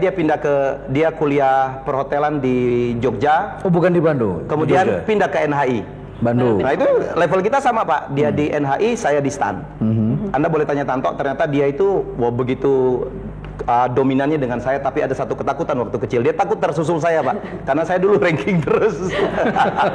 [SPEAKER 3] dia kuliah perhotelan di Jogja.
[SPEAKER 2] Oh, bukan di Bandung.
[SPEAKER 3] Kemudian pindah ke NHI.
[SPEAKER 2] Bandung.
[SPEAKER 3] Nah itu level kita sama Pak. Dia di NHI, saya di STAN. Anda boleh tanya Tanto, ternyata dia itu begitu dominannya dengan saya, tapi ada satu ketakutan waktu kecil. Dia takut tersusul saya Pak, karena saya dulu ranking terus.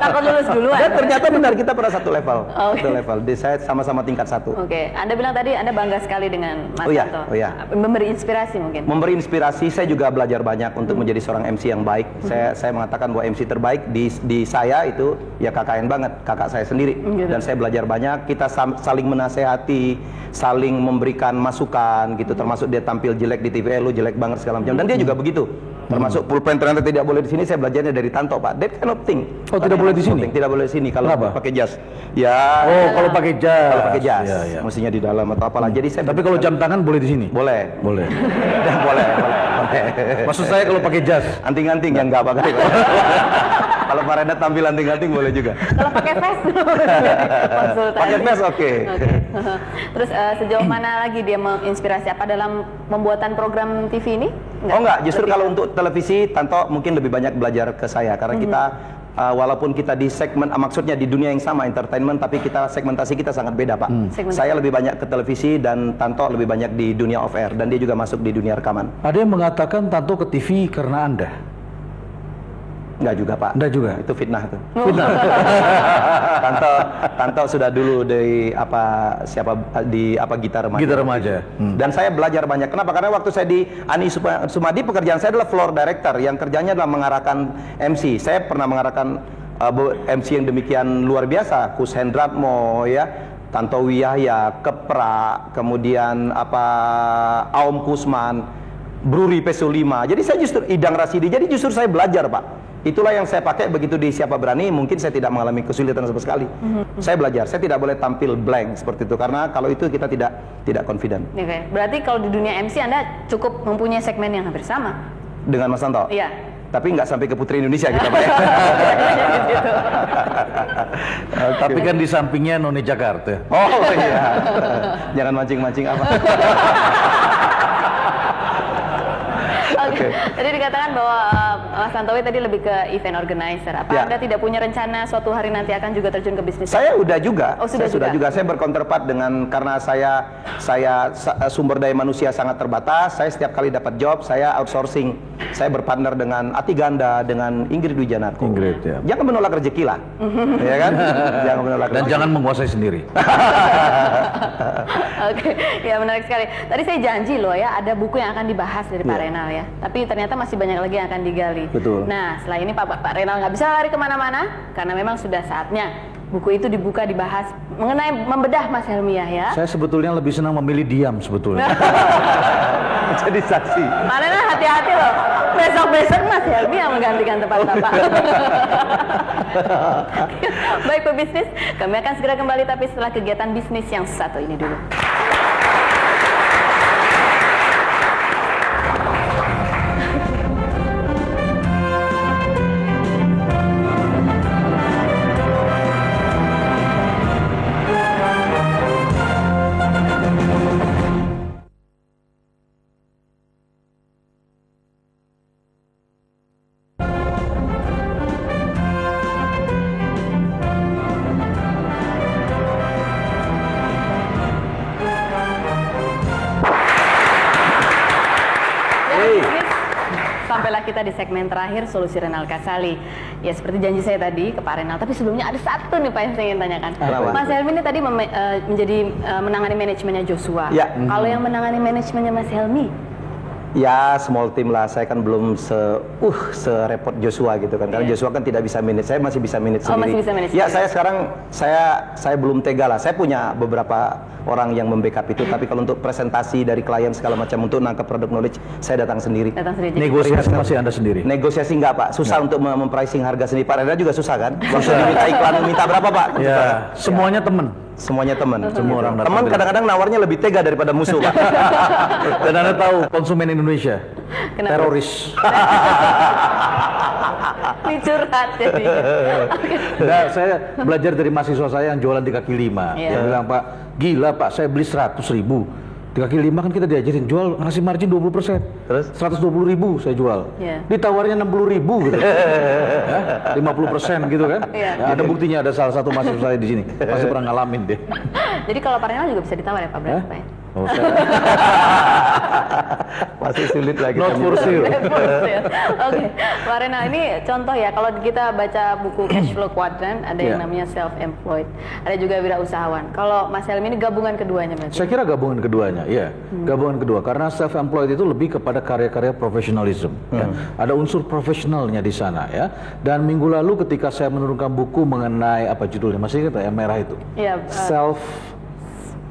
[SPEAKER 1] Takut lulus duluan.
[SPEAKER 3] Dan ternyata benar kita pernah satu level. Satu level. Saya sama-sama tingkat 1.
[SPEAKER 1] Oke. Anda bilang tadi Anda bangga sekali dengan Mas Tanto.
[SPEAKER 3] Oh iya.
[SPEAKER 1] Memberi inspirasi mungkin.
[SPEAKER 3] Memberi inspirasi, saya juga belajar banyak untuk menjadi seorang MC yang baik. Saya mengatakan bahwa MC terbaik di saya itu ya KKN banget, kakak saya sendiri. Dan saya belajar banyak, kita saling menasehati, saling memberikan masukan gitu, termasuk dia tampil jelek di TV, lu jelek banget segala macam. Dan dia juga begitu. Termasuk pulpen ternyata tidak boleh di sini, saya belajarnya dari Tanto Pak. That kind of thing.
[SPEAKER 2] Oh, tidak boleh di sini?
[SPEAKER 3] Tidak boleh di sini kalau pakai jas. Ya.
[SPEAKER 2] Oh, kalau pakai jas.
[SPEAKER 3] Kalau pakai jas.
[SPEAKER 2] Ya.
[SPEAKER 3] Mestinya di dalam atau apalah. Jadi saya.
[SPEAKER 2] Tapi kalau jam tangan boleh di sini?
[SPEAKER 3] Boleh.
[SPEAKER 2] Boleh.
[SPEAKER 3] boleh.
[SPEAKER 2] Maksud saya kalau pakai jas.
[SPEAKER 3] Anting-anting yang enggak pakai. Kalau Pak Renat tampil anting-anting boleh juga.
[SPEAKER 1] Kalau pakai vest konsultasi.
[SPEAKER 3] Pakai vest oke.
[SPEAKER 1] Terus sejauh mana lagi dia menginspirasi apa dalam pembuatan program TV ini?
[SPEAKER 3] Enggak, justru kalau untuk televisi Tanto mungkin lebih banyak belajar ke saya karena kita walaupun kita di segmen maksudnya di dunia yang sama entertainment, tapi segmentasi kita sangat beda Pak. Saya lebih banyak ke televisi dan Tanto lebih banyak di dunia off air dan dia juga masuk di dunia rekaman.
[SPEAKER 2] Ada yang mengatakan Tanto ke TV karena Anda.
[SPEAKER 3] Enggak juga Pak.
[SPEAKER 2] Enggak juga.
[SPEAKER 3] Itu fitnah tuh.
[SPEAKER 2] Fitnah.
[SPEAKER 3] Tanto sudah dulu di gitar remaja.
[SPEAKER 2] Gitar remaja.
[SPEAKER 3] Dan saya belajar banyak. Kenapa? Karena waktu saya di Ani Sumadi, pekerjaan saya adalah floor director yang kerjanya adalah mengarahkan MC. Saya pernah mengarahkan MC yang demikian luar biasa, Kus Hendratmo ya, Tantowi Yahya, Kepra, kemudian Aom Kusman, Bruri Pesulima. Jadi saya justru Idang Rasidi. Jadi justru saya belajar Pak. Itulah yang saya pakai begitu di Siapa Berani. Mungkin saya tidak mengalami kesulitan sama sekali. Saya belajar. Saya tidak boleh tampil blank seperti itu karena kalau itu kita tidak confident.
[SPEAKER 1] Oke. Berarti kalau di dunia MC Anda cukup mempunyai segmen yang hampir sama
[SPEAKER 3] dengan Mas Tanto.
[SPEAKER 1] Iya.
[SPEAKER 3] Tapi nggak sampai ke Putri Indonesia kita Pak ya.
[SPEAKER 2] Tapi kan di sampingnya Noni Jakarta.
[SPEAKER 3] Oh iya. Jangan mancing-mancing apa.
[SPEAKER 1] Oke. Tadi dikatakan bahwa Mas Tantowi tadi lebih ke event organizer. Apa
[SPEAKER 3] Ya.
[SPEAKER 1] Anda tidak punya rencana suatu hari nanti akan juga terjun ke bisnis?
[SPEAKER 3] Saya udah juga.
[SPEAKER 1] Oh, sudah
[SPEAKER 3] Saya
[SPEAKER 1] juga?
[SPEAKER 3] Saya bercounterpart dengan karena saya sumber daya manusia sangat terbatas. Saya setiap kali dapat job, saya outsourcing. Saya berpartner dengan Ati Ganda, dengan Ingrid Wijanarko.
[SPEAKER 2] Ingrid, ya.
[SPEAKER 3] Jangan menolak rezeki lah. Ya kan? Jangan menolak
[SPEAKER 2] Dan
[SPEAKER 3] rezeki.
[SPEAKER 2] jangan menguasai sendiri.
[SPEAKER 1] Oke, ya menarik sekali. Tadi saya janji loh ya, ada buku yang akan dibahas dari Pak
[SPEAKER 3] Iya.
[SPEAKER 1] Renal ya. Tapi ternyata masih banyak lagi yang akan digali.
[SPEAKER 3] Betul.
[SPEAKER 1] Nah, setelah ini Pak Renal nggak bisa lari kemana-mana, karena memang sudah saatnya buku itu dibuka, dibahas mengenai membedah Mas Helmi Yahya.
[SPEAKER 2] Saya sebetulnya lebih senang memilih diam sebetulnya.
[SPEAKER 3] Jadi saksi.
[SPEAKER 1] Pak Renal hati-hati loh, besok-besok Mas Helmi yang menggantikan tempat Bapak. Baik pebisnis, kami akan segera kembali tapi setelah kegiatan bisnis yang satu ini dulu. Sampailah kita di segmen terakhir, Solusi Renal Kasali. Ya seperti janji saya tadi ke Pak Renal, tapi sebelumnya ada satu nih Pak yang saya ingin tanyakan. Mas Helmi ini tadi menangani manajemennya Joshua.
[SPEAKER 3] Ya.
[SPEAKER 1] Kalau yang menangani manajemennya Mas Helmi?
[SPEAKER 3] Ya small team lah, saya kan belum serepot Joshua gitu kan, karena Joshua kan tidak bisa manage, saya masih bisa manage sendiri.
[SPEAKER 1] Masih bisa manage
[SPEAKER 3] ya
[SPEAKER 1] sendiri.
[SPEAKER 3] saya sekarang saya belum tega lah, saya punya beberapa orang yang membackup itu, tapi kalau untuk presentasi dari klien segala macam untuk nangkep produk knowledge, saya datang sendiri.
[SPEAKER 2] Negosiasi masih Anda sendiri?
[SPEAKER 3] Negosiasi enggak Pak, susah untuk mempricing harga sendiri. Pak Reda juga susah kan? Waktu diminta iklan, minta berapa Pak?
[SPEAKER 2] Ya, semuanya teman.
[SPEAKER 3] Semuanya teman.
[SPEAKER 2] Semua orang datang
[SPEAKER 3] Teman
[SPEAKER 2] bilang.
[SPEAKER 3] kadang-kadang nawarnya lebih tega daripada musuh Pak.
[SPEAKER 2] Dan Anda tahu konsumen Indonesia
[SPEAKER 1] Kenapa?
[SPEAKER 2] teroris.
[SPEAKER 1] Ini curhat jadi.
[SPEAKER 2] Nah, saya belajar dari mahasiswa saya yang jualan di kaki lima.
[SPEAKER 1] Iya.
[SPEAKER 2] Dia bilang, Pak, gila Pak, saya beli 100.000. Di kaki lima kan kita diajarin jual, ngasih margin 20%.
[SPEAKER 3] Terus?
[SPEAKER 2] 120.000 saya jual.
[SPEAKER 1] Iya.
[SPEAKER 2] Ditawarnya 60.000 gitu. Ya, 50% gitu kan.
[SPEAKER 1] Iya.
[SPEAKER 2] Ya, ada buktinya, ada salah satu mahasiswa saya di sini. Pasti pernah ngalamin deh.
[SPEAKER 1] Jadi kalau Pak Renal juga bisa ditawar ya Pak, berapa Pak?
[SPEAKER 2] Oh, saya
[SPEAKER 3] Masih sulit lagi.
[SPEAKER 2] not for sale.
[SPEAKER 1] Oke, Pak Renal, ini contoh ya, kalau kita baca buku Cash Flow Quadrant, ada yang
[SPEAKER 2] Iya.
[SPEAKER 1] namanya self-employed, ada juga wirausahawan. Kalau Mas Helmi ini gabungan keduanya berarti?
[SPEAKER 2] Saya kira gabungan keduanya, ya. Gabungan kedua, karena self-employed itu lebih kepada karya-karya profesionalism. Ya. Ada unsur profesionalnya di sana, ya. Dan minggu lalu ketika saya menurunkan buku mengenai apa judulnya, masih ingat yang merah itu?
[SPEAKER 1] Iya,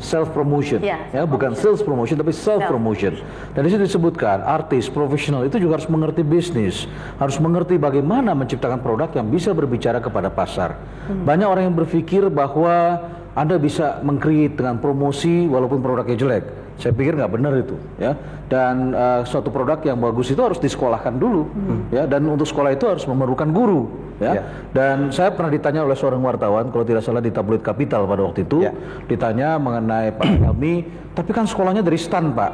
[SPEAKER 2] Self promotion,
[SPEAKER 1] Ya,
[SPEAKER 2] ya, bukan sales promotion tapi self promotion. Dan di situ disebutkan artis profesional itu juga harus mengerti bisnis, harus mengerti bagaimana menciptakan produk yang bisa berbicara kepada pasar. Banyak orang yang berpikir bahwa Anda bisa meng-create dengan promosi walaupun produknya jelek. Saya pikir nggak benar itu, ya. Dan suatu produk yang bagus itu harus disekolahkan dulu, ya. Dan untuk sekolah itu harus memerlukan guru, ya. Dan saya pernah ditanya oleh seorang wartawan, kalau tidak salah di tabloid Kapital pada waktu itu, ditanya mengenai Pak Helmi, tapi kan sekolahnya dari STAN Pak.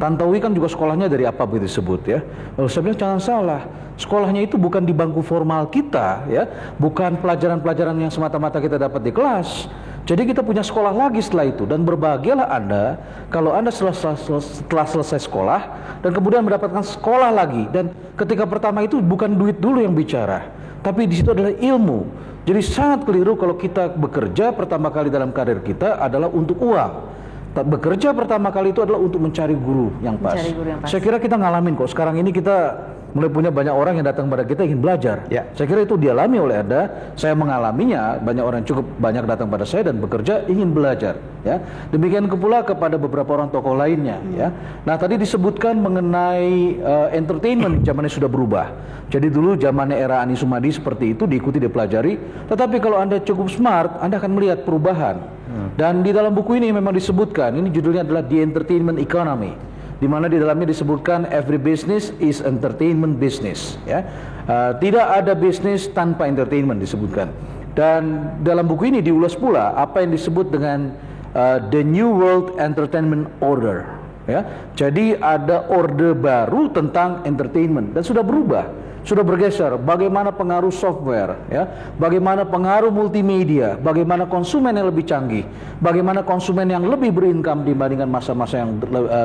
[SPEAKER 2] Tantowi kan juga sekolahnya dari apa begitu disebut, ya. Lalu saya bilang jangan salah, sekolahnya itu bukan di bangku formal kita, ya, bukan pelajaran-pelajaran yang semata-mata kita dapat di kelas. Jadi kita punya sekolah lagi setelah itu, dan berbahagialah Anda kalau Anda setelah selesai sekolah dan kemudian mendapatkan sekolah lagi. Dan ketika pertama itu bukan duit dulu yang bicara, tapi di situ adalah ilmu. Jadi sangat keliru kalau kita bekerja pertama kali dalam karir kita adalah untuk uang. Bekerja pertama kali itu adalah untuk mencari guru yang pas. Saya kira kita ngalamin kok. Sekarang ini kita mulai punya banyak orang yang datang pada kita ingin belajar. Saya kira itu dialami oleh Anda. Saya mengalaminya. Banyak orang cukup banyak datang pada saya dan bekerja ingin belajar. Ya, demikian pula kepada beberapa orang tokoh lainnya. Ya, nah tadi disebutkan mengenai entertainment zamannya sudah berubah. Jadi dulu zamannya era Ani Sumadi seperti itu diikuti dipelajari. Tetapi kalau Anda cukup smart, Anda akan melihat perubahan. Dan di dalam buku ini memang disebutkan, ini judulnya adalah The Entertainment Economy, di mana di dalamnya disebutkan every business is entertainment business. Ya, tidak ada bisnis tanpa entertainment disebutkan. Dan dalam buku ini diulas pula apa yang disebut dengan the New World Entertainment Order. Ya, jadi ada orde baru tentang entertainment dan sudah berubah. Sudah bergeser, bagaimana pengaruh software, ya, bagaimana pengaruh multimedia, bagaimana konsumen yang lebih canggih, bagaimana konsumen yang lebih berincome dibandingkan masa-masa yang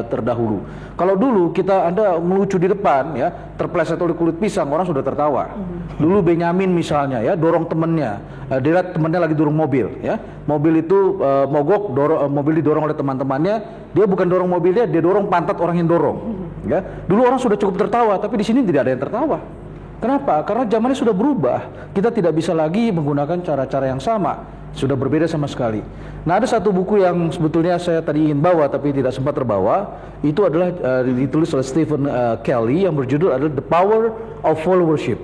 [SPEAKER 2] terdahulu. Kalau dulu Anda melucu di depan, ya, terpleset oleh kulit pisang, orang sudah tertawa. Dulu Benyamin misalnya, ya, dorong temannya, dia temannya lagi dorong mobil, ya, mobil itu mogok, mobil didorong oleh teman-temannya, dia bukan dorong mobilnya, dia dorong pantat orang yang dorong. Ya, dulu orang sudah cukup tertawa, tapi di sini tidak ada yang tertawa. Kenapa? Karena zamannya sudah berubah. Kita tidak bisa lagi menggunakan cara-cara yang sama. Sudah berbeda sama sekali. Nah, ada satu buku yang sebetulnya saya tadi ingin bawa tapi tidak sempat terbawa. Itu adalah ditulis oleh Stephen Kelly yang berjudul adalah The Power of Followership.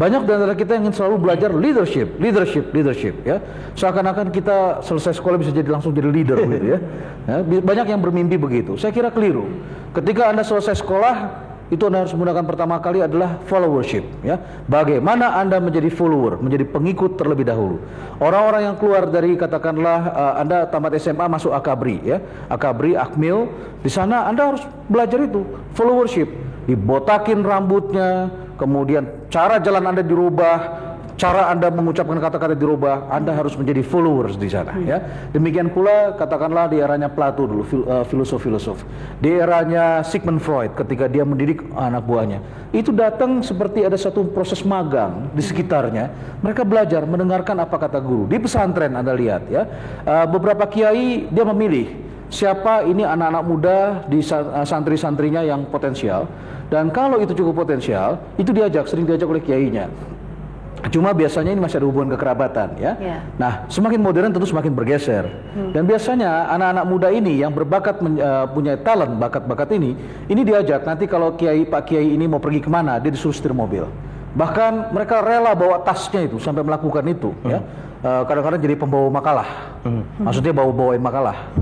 [SPEAKER 2] Banyak dari antara kita yang ingin selalu belajar leadership, ya. Seakan-akan kita selesai sekolah bisa langsung jadi leader, gitu ya. Banyak yang bermimpi begitu. Saya kira keliru. Ketika Anda selesai sekolah, itu Anda harus menggunakan pertama kali adalah followership, ya. Bagaimana Anda menjadi follower, menjadi pengikut terlebih dahulu. Orang-orang yang keluar dari katakanlah Anda tamat SMA masuk Akabri, ya. Akabri, Akmil, di sana Anda harus belajar itu, followership. Dibotakin rambutnya, kemudian cara jalan Anda dirubah, cara Anda mengucapkan kata-kata dirubah, Anda harus menjadi followers di sana, ya. Demikian pula katakanlah di eranya Plato dulu, filosof. Di eranya Sigmund Freud ketika dia mendidik anak buahnya. Itu datang seperti ada satu proses magang di sekitarnya. Mereka belajar mendengarkan apa kata guru. Di pesantren Anda lihat, ya. Beberapa kiai dia memilih siapa ini anak-anak muda di santri-santrinya yang potensial. Dan kalau itu cukup potensial, itu sering diajak oleh kiainya. Cuma biasanya ini masih ada hubungan kekerabatan, ya. Nah, semakin modern tentu semakin bergeser. Dan biasanya anak-anak muda ini yang berbakat punya talent, bakat-bakat ini diajak nanti kalau Pak Kiai ini mau pergi kemana, dia disuruh setir mobil. Bahkan mereka rela bawa tasnya itu sampai melakukan itu, ya. Kadang-kadang jadi pembawa makalah. Maksudnya bawain makalah.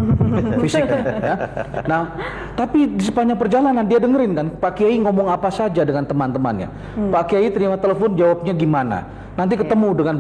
[SPEAKER 2] Fisik kan, ya. Nah, tapi di sepanjang perjalanan dia dengerin kan Pak Kiai ngomong apa saja dengan teman-temannya. Pak Kiai terima telepon jawabnya gimana. Nanti ketemu dengan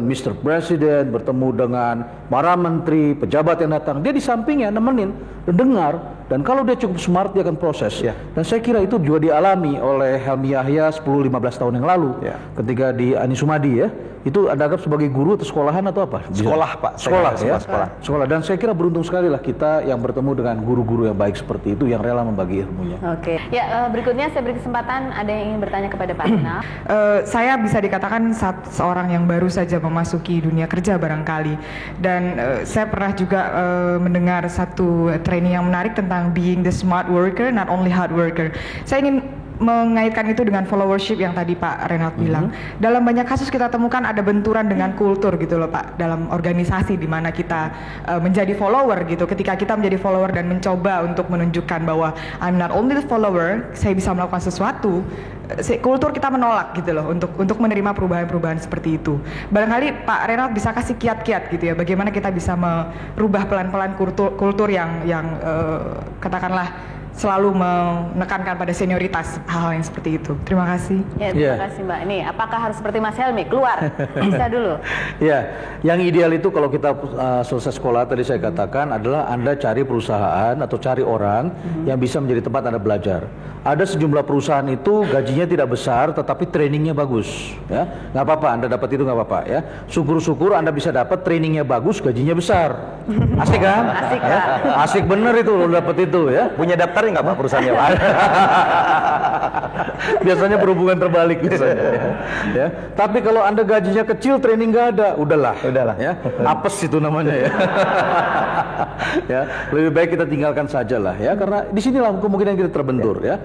[SPEAKER 2] Mr. President, bertemu dengan para menteri, pejabat yang datang. Dia di sampingnya nemenin, dengar, dan kalau dia cukup smart dia akan proses. Dan saya kira itu juga dialami oleh Helmi Yahya 10-15 tahun yang lalu, ketika di Ani Sumadi, ya. Itu Anda anggap sebagai guru atau sekolahan atau apa?
[SPEAKER 3] Sekolah, Pak.
[SPEAKER 2] Sekolah, ya? Sekolah. Dan saya kira beruntung sekali lah kita yang bertemu dengan guru-guru yang baik seperti itu, yang rela membagi ilmunya.
[SPEAKER 1] Oke. Ya, berikutnya saya beri kesempatan ada yang ingin bertanya kepada Pak Renald.
[SPEAKER 5] Saya bisa dikatakan seorang yang baru saja memasuki dunia kerja barangkali. Dan saya pernah juga mendengar satu training yang menarik tentang being the smart worker, not only hard worker. Saya ingin mengaitkan itu dengan followership yang tadi Pak Renald bilang. Dalam banyak kasus kita temukan ada benturan dengan kultur gitu loh Pak, dalam organisasi di mana kita menjadi follower gitu. Ketika kita menjadi follower dan mencoba untuk menunjukkan bahwa I'm not only the follower, saya bisa melakukan sesuatu, kultur kita menolak gitu loh untuk menerima perubahan-perubahan seperti itu. Barangkali Pak Renald bisa kasih kiat-kiat gitu ya, bagaimana kita bisa merubah pelan-pelan kultur yang katakanlah selalu menekankan pada senioritas hal-hal yang seperti itu. Terima kasih.
[SPEAKER 1] Ya, terima kasih Mbak. Ini apakah harus seperti Mas Helmi keluar? Bisa dulu.
[SPEAKER 2] Ya, yang ideal itu kalau kita selesai sekolah tadi saya katakan adalah Anda cari perusahaan atau cari orang yang bisa menjadi tempat Anda belajar. Ada sejumlah perusahaan itu gajinya tidak besar tetapi trainingnya bagus, ya. Nggak apa-apa Anda dapat itu, nggak apa-apa ya. Syukur-syukur Anda bisa dapat trainingnya bagus, gajinya besar. Asik kan?
[SPEAKER 1] Asik,
[SPEAKER 2] ya? Asik bener itu lo dapat itu ya.
[SPEAKER 3] Punya daftarnya nggak Pak perusahaannya Pak?
[SPEAKER 2] Biasanya berhubungan terbalik biasanya. Ya. Tapi kalau Anda gajinya kecil, training nggak ada, udahlah. Ya. Apes itu namanya ya. Ya, lebih baik kita tinggalkan saja lah ya, karena disinilah kemungkinan kita terbentur ya.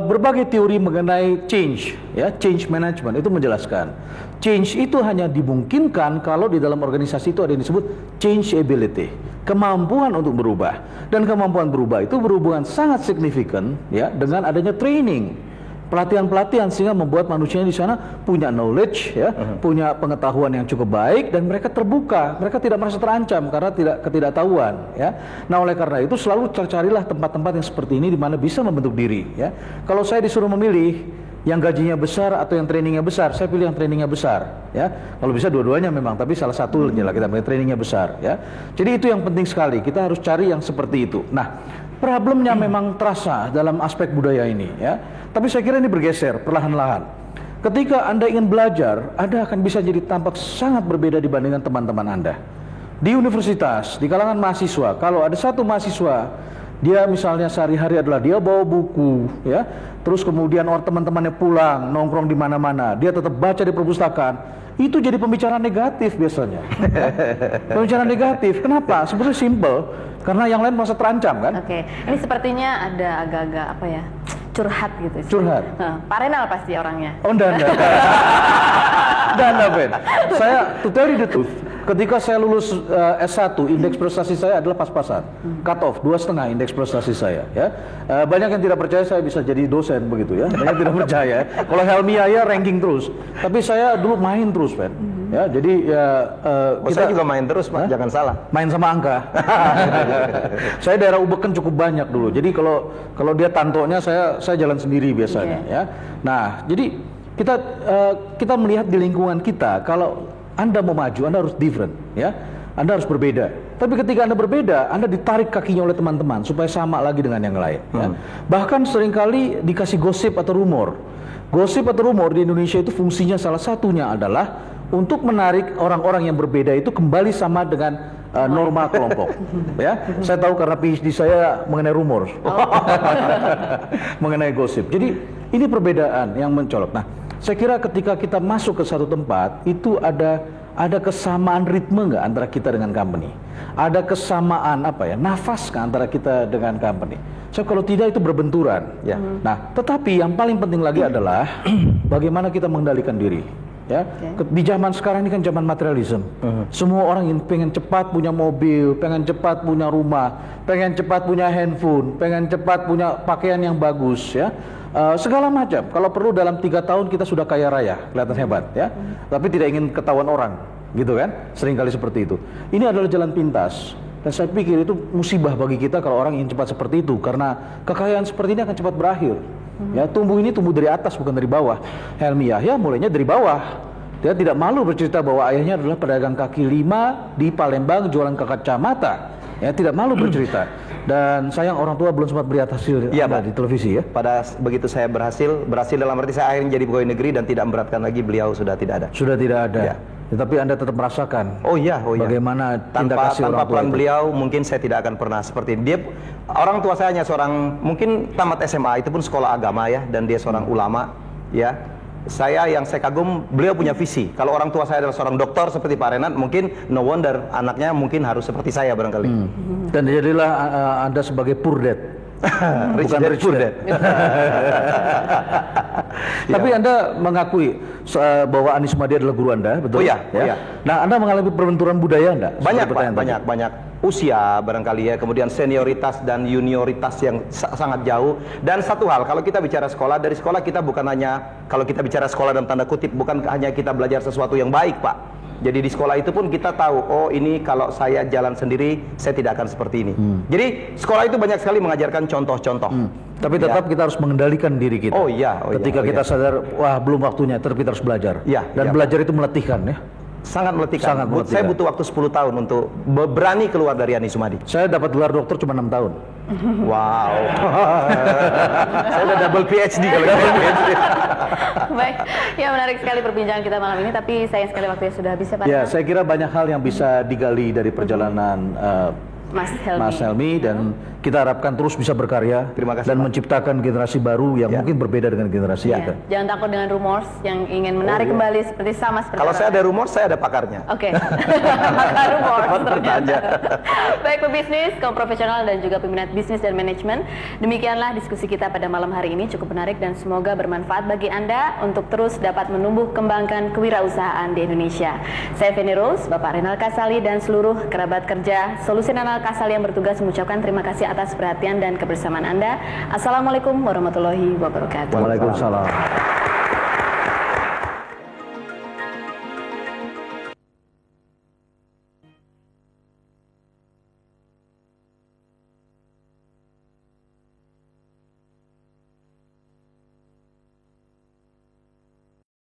[SPEAKER 2] Berbagai teori mengenai change ya, change management itu menjelaskan change itu hanya dimungkinkan kalau di dalam organisasi itu ada yang disebut change ability, kemampuan untuk berubah, dan kemampuan berubah itu berhubungan sangat signifikan ya dengan adanya training, pelatihan-pelatihan, sehingga membuat manusia di sana punya knowledge ya, punya pengetahuan yang cukup baik, dan mereka terbuka, mereka tidak merasa terancam karena ketidaktahuan ya. Nah, oleh karena itu selalu carilah tempat-tempat yang seperti ini di mana bisa membentuk diri ya. Kalau saya disuruh memilih yang gajinya besar atau yang trainingnya besar, saya pilih yang trainingnya besar ya. Kalau bisa dua-duanya memang, tapi salah satu lah kita pilih trainingnya besar ya. Jadi itu yang penting sekali, kita harus cari yang seperti itu. Nah, problemnya memang terasa dalam aspek budaya ini ya. Tapi saya kira ini bergeser perlahan-lahan. Ketika Anda ingin belajar, Anda akan bisa jadi tampak sangat berbeda dibandingkan teman-teman Anda. Di universitas, di kalangan mahasiswa, kalau ada satu mahasiswa, dia misalnya sehari-hari adalah dia bawa buku, ya, terus kemudian orang teman-temannya pulang, nongkrong di mana-mana, dia tetap baca di perpustakaan, itu jadi pembicaraan negatif biasanya. Pembicaraan negatif, kenapa? Sebenarnya simple, karena yang lain merasa terancam kan?
[SPEAKER 1] Oke, ini sepertinya ada agak-agak apa ya? Curhat gitu sih.
[SPEAKER 2] Curhat.
[SPEAKER 1] Pak Renal pasti orangnya.
[SPEAKER 2] Oh, enggak. Ben. Saya to tell you the truth, ketika saya lulus S1, indeks prestasi saya adalah pas-pasan. Cut off 2,5 indeks prestasi saya ya. Banyak yang tidak percaya saya bisa jadi dosen begitu ya. Banyak yang tidak percaya. Kalau Helmi ya ranking terus. Tapi saya dulu main terus, Ben. Ya, jadi ya
[SPEAKER 3] saya juga main terus, Pak. Jangan salah.
[SPEAKER 2] Main sama angka. Saya daerah Ubeken cukup banyak dulu. Jadi kalau dia tantonya saya jalan sendiri biasanya ya. Nah, jadi kita melihat di lingkungan kita, kalau Anda mau maju, Anda harus different ya. Anda harus berbeda. Tapi ketika Anda berbeda, Anda ditarik kakinya oleh teman-teman supaya sama lagi dengan yang lain ya. Bahkan seringkali dikasih gosip atau rumor. Gosip atau rumor di Indonesia itu fungsinya salah satunya adalah untuk menarik orang-orang yang berbeda itu kembali sama dengan norma kelompok. Ya, saya tahu karena PhD saya mengenai rumor, mengenai gosip. Jadi ini perbedaan yang mencolok. Nah, saya kira ketika kita masuk ke satu tempat itu ada kesamaan ritme nggak antara kita dengan company? Ada kesamaan nafas nggak antara kita dengan company? So kalau tidak itu berbenturan. Ya. Nah, tetapi yang paling penting lagi adalah bagaimana kita mengendalikan diri. Ya, di zaman sekarang ini kan zaman materialisme. Semua orang ingin pengen cepat punya mobil, pengen cepat punya rumah, pengen cepat punya handphone, pengen cepat punya pakaian yang bagus, ya. Segala macam. Kalau perlu dalam 3 tahun kita sudah kaya raya, kelihatan hebat, ya. Tapi tidak ingin ketahuan orang, gitu kan? Seringkali seperti itu. Ini adalah jalan pintas. Dan saya pikir itu musibah bagi kita kalau orang ingin cepat seperti itu, karena kekayaan seperti ini akan cepat berakhir. Ya, tumbuh dari atas bukan dari bawah. Helmi Yahya mulainya dari bawah. Dia tidak malu bercerita bahwa ayahnya adalah pedagang kaki lima di Palembang jualan ke kacamata. Ya, tidak malu bercerita. Dan sayang orang tua belum sempat beri hasil di televisi ya.
[SPEAKER 3] Pada begitu saya berhasil dalam arti saya akhirnya jadi pegawai negeri dan tidak memberatkan lagi, beliau sudah tidak ada.
[SPEAKER 2] Sudah tidak ada. Ya. Tetapi Anda tetap merasakan bagaimana
[SPEAKER 3] tanpa peran beliau mungkin saya tidak akan pernah seperti ini. Dia orang tua saya hanya seorang mungkin tamat SMA, itu pun sekolah agama ya, dan dia seorang ulama ya. Yang saya kagum, beliau punya visi. Kalau orang tua saya adalah seorang dokter seperti Pak Renat, mungkin no wonder anaknya mungkin harus seperti saya barangkali.
[SPEAKER 2] Dan jadilah Anda sebagai poor dad. Bukan rich dad. Tapi Anda mengakui bahwa Anies Madi adalah guru Anda, betul?
[SPEAKER 3] Oh iya.
[SPEAKER 2] Nah, Anda mengalami perbenturan budaya Anda?
[SPEAKER 3] Banyak. Usia barangkali ya, kemudian senioritas dan junioritas yang sangat jauh. Dan satu hal, kalau kita bicara sekolah, dari sekolah kita bukan hanya, kalau kita bicara sekolah dalam tanda kutip, bukan hanya kita belajar sesuatu yang baik, Pak. Jadi di sekolah itu pun kita tahu, oh ini kalau saya jalan sendiri, saya tidak akan seperti ini. Jadi sekolah itu banyak sekali mengajarkan contoh-contoh.
[SPEAKER 2] Tapi tetap kita harus mengendalikan diri kita.
[SPEAKER 3] Oh iya.
[SPEAKER 2] Ketika kita sadar, wah belum waktunya, tapi kita harus belajar. Dan belajar itu meletihkan ya.
[SPEAKER 3] Sangat meletihkan. Saya butuh waktu 10 tahun untuk berani keluar dari Yani Sumadi.
[SPEAKER 2] Saya dapat gelar dokter cuma 6 tahun.
[SPEAKER 3] Wow. Saya udah double PhD kalau double PhD.
[SPEAKER 1] Baik, ya menarik sekali perbincangan kita malam ini, tapi sayang sekali waktunya sudah habis ya Pak.
[SPEAKER 2] Ya, saya kira banyak hal yang bisa digali dari perjalanan Mas Helmi, dan kita harapkan terus bisa berkarya.
[SPEAKER 3] Terima kasih,
[SPEAKER 2] dan
[SPEAKER 3] Pak.
[SPEAKER 2] menciptakan generasi baru yang mungkin berbeda dengan generasi kita.
[SPEAKER 1] Jangan takut dengan rumors yang ingin menarik kembali seperti
[SPEAKER 3] Kalau saya ada rumor, saya ada pakarnya.
[SPEAKER 1] Oke. Maka rumors
[SPEAKER 3] tertanya.
[SPEAKER 1] Baik pebisnis, kaum profesional dan juga peminat bisnis dan manajemen, demikianlah diskusi kita pada malam hari ini, cukup menarik dan semoga bermanfaat bagi Anda untuk terus dapat menumbuh kembangkan kewirausahaan di Indonesia. Saya Feni Rose, Bapak Renal Kasali dan seluruh kerabat kerja Solusi Renal Kasali yang bertugas mengucapkan terima kasih atas perhatian dan kebersamaan Anda. Assalamualaikum warahmatullahi wabarakatuh.
[SPEAKER 2] Waalaikumsalam.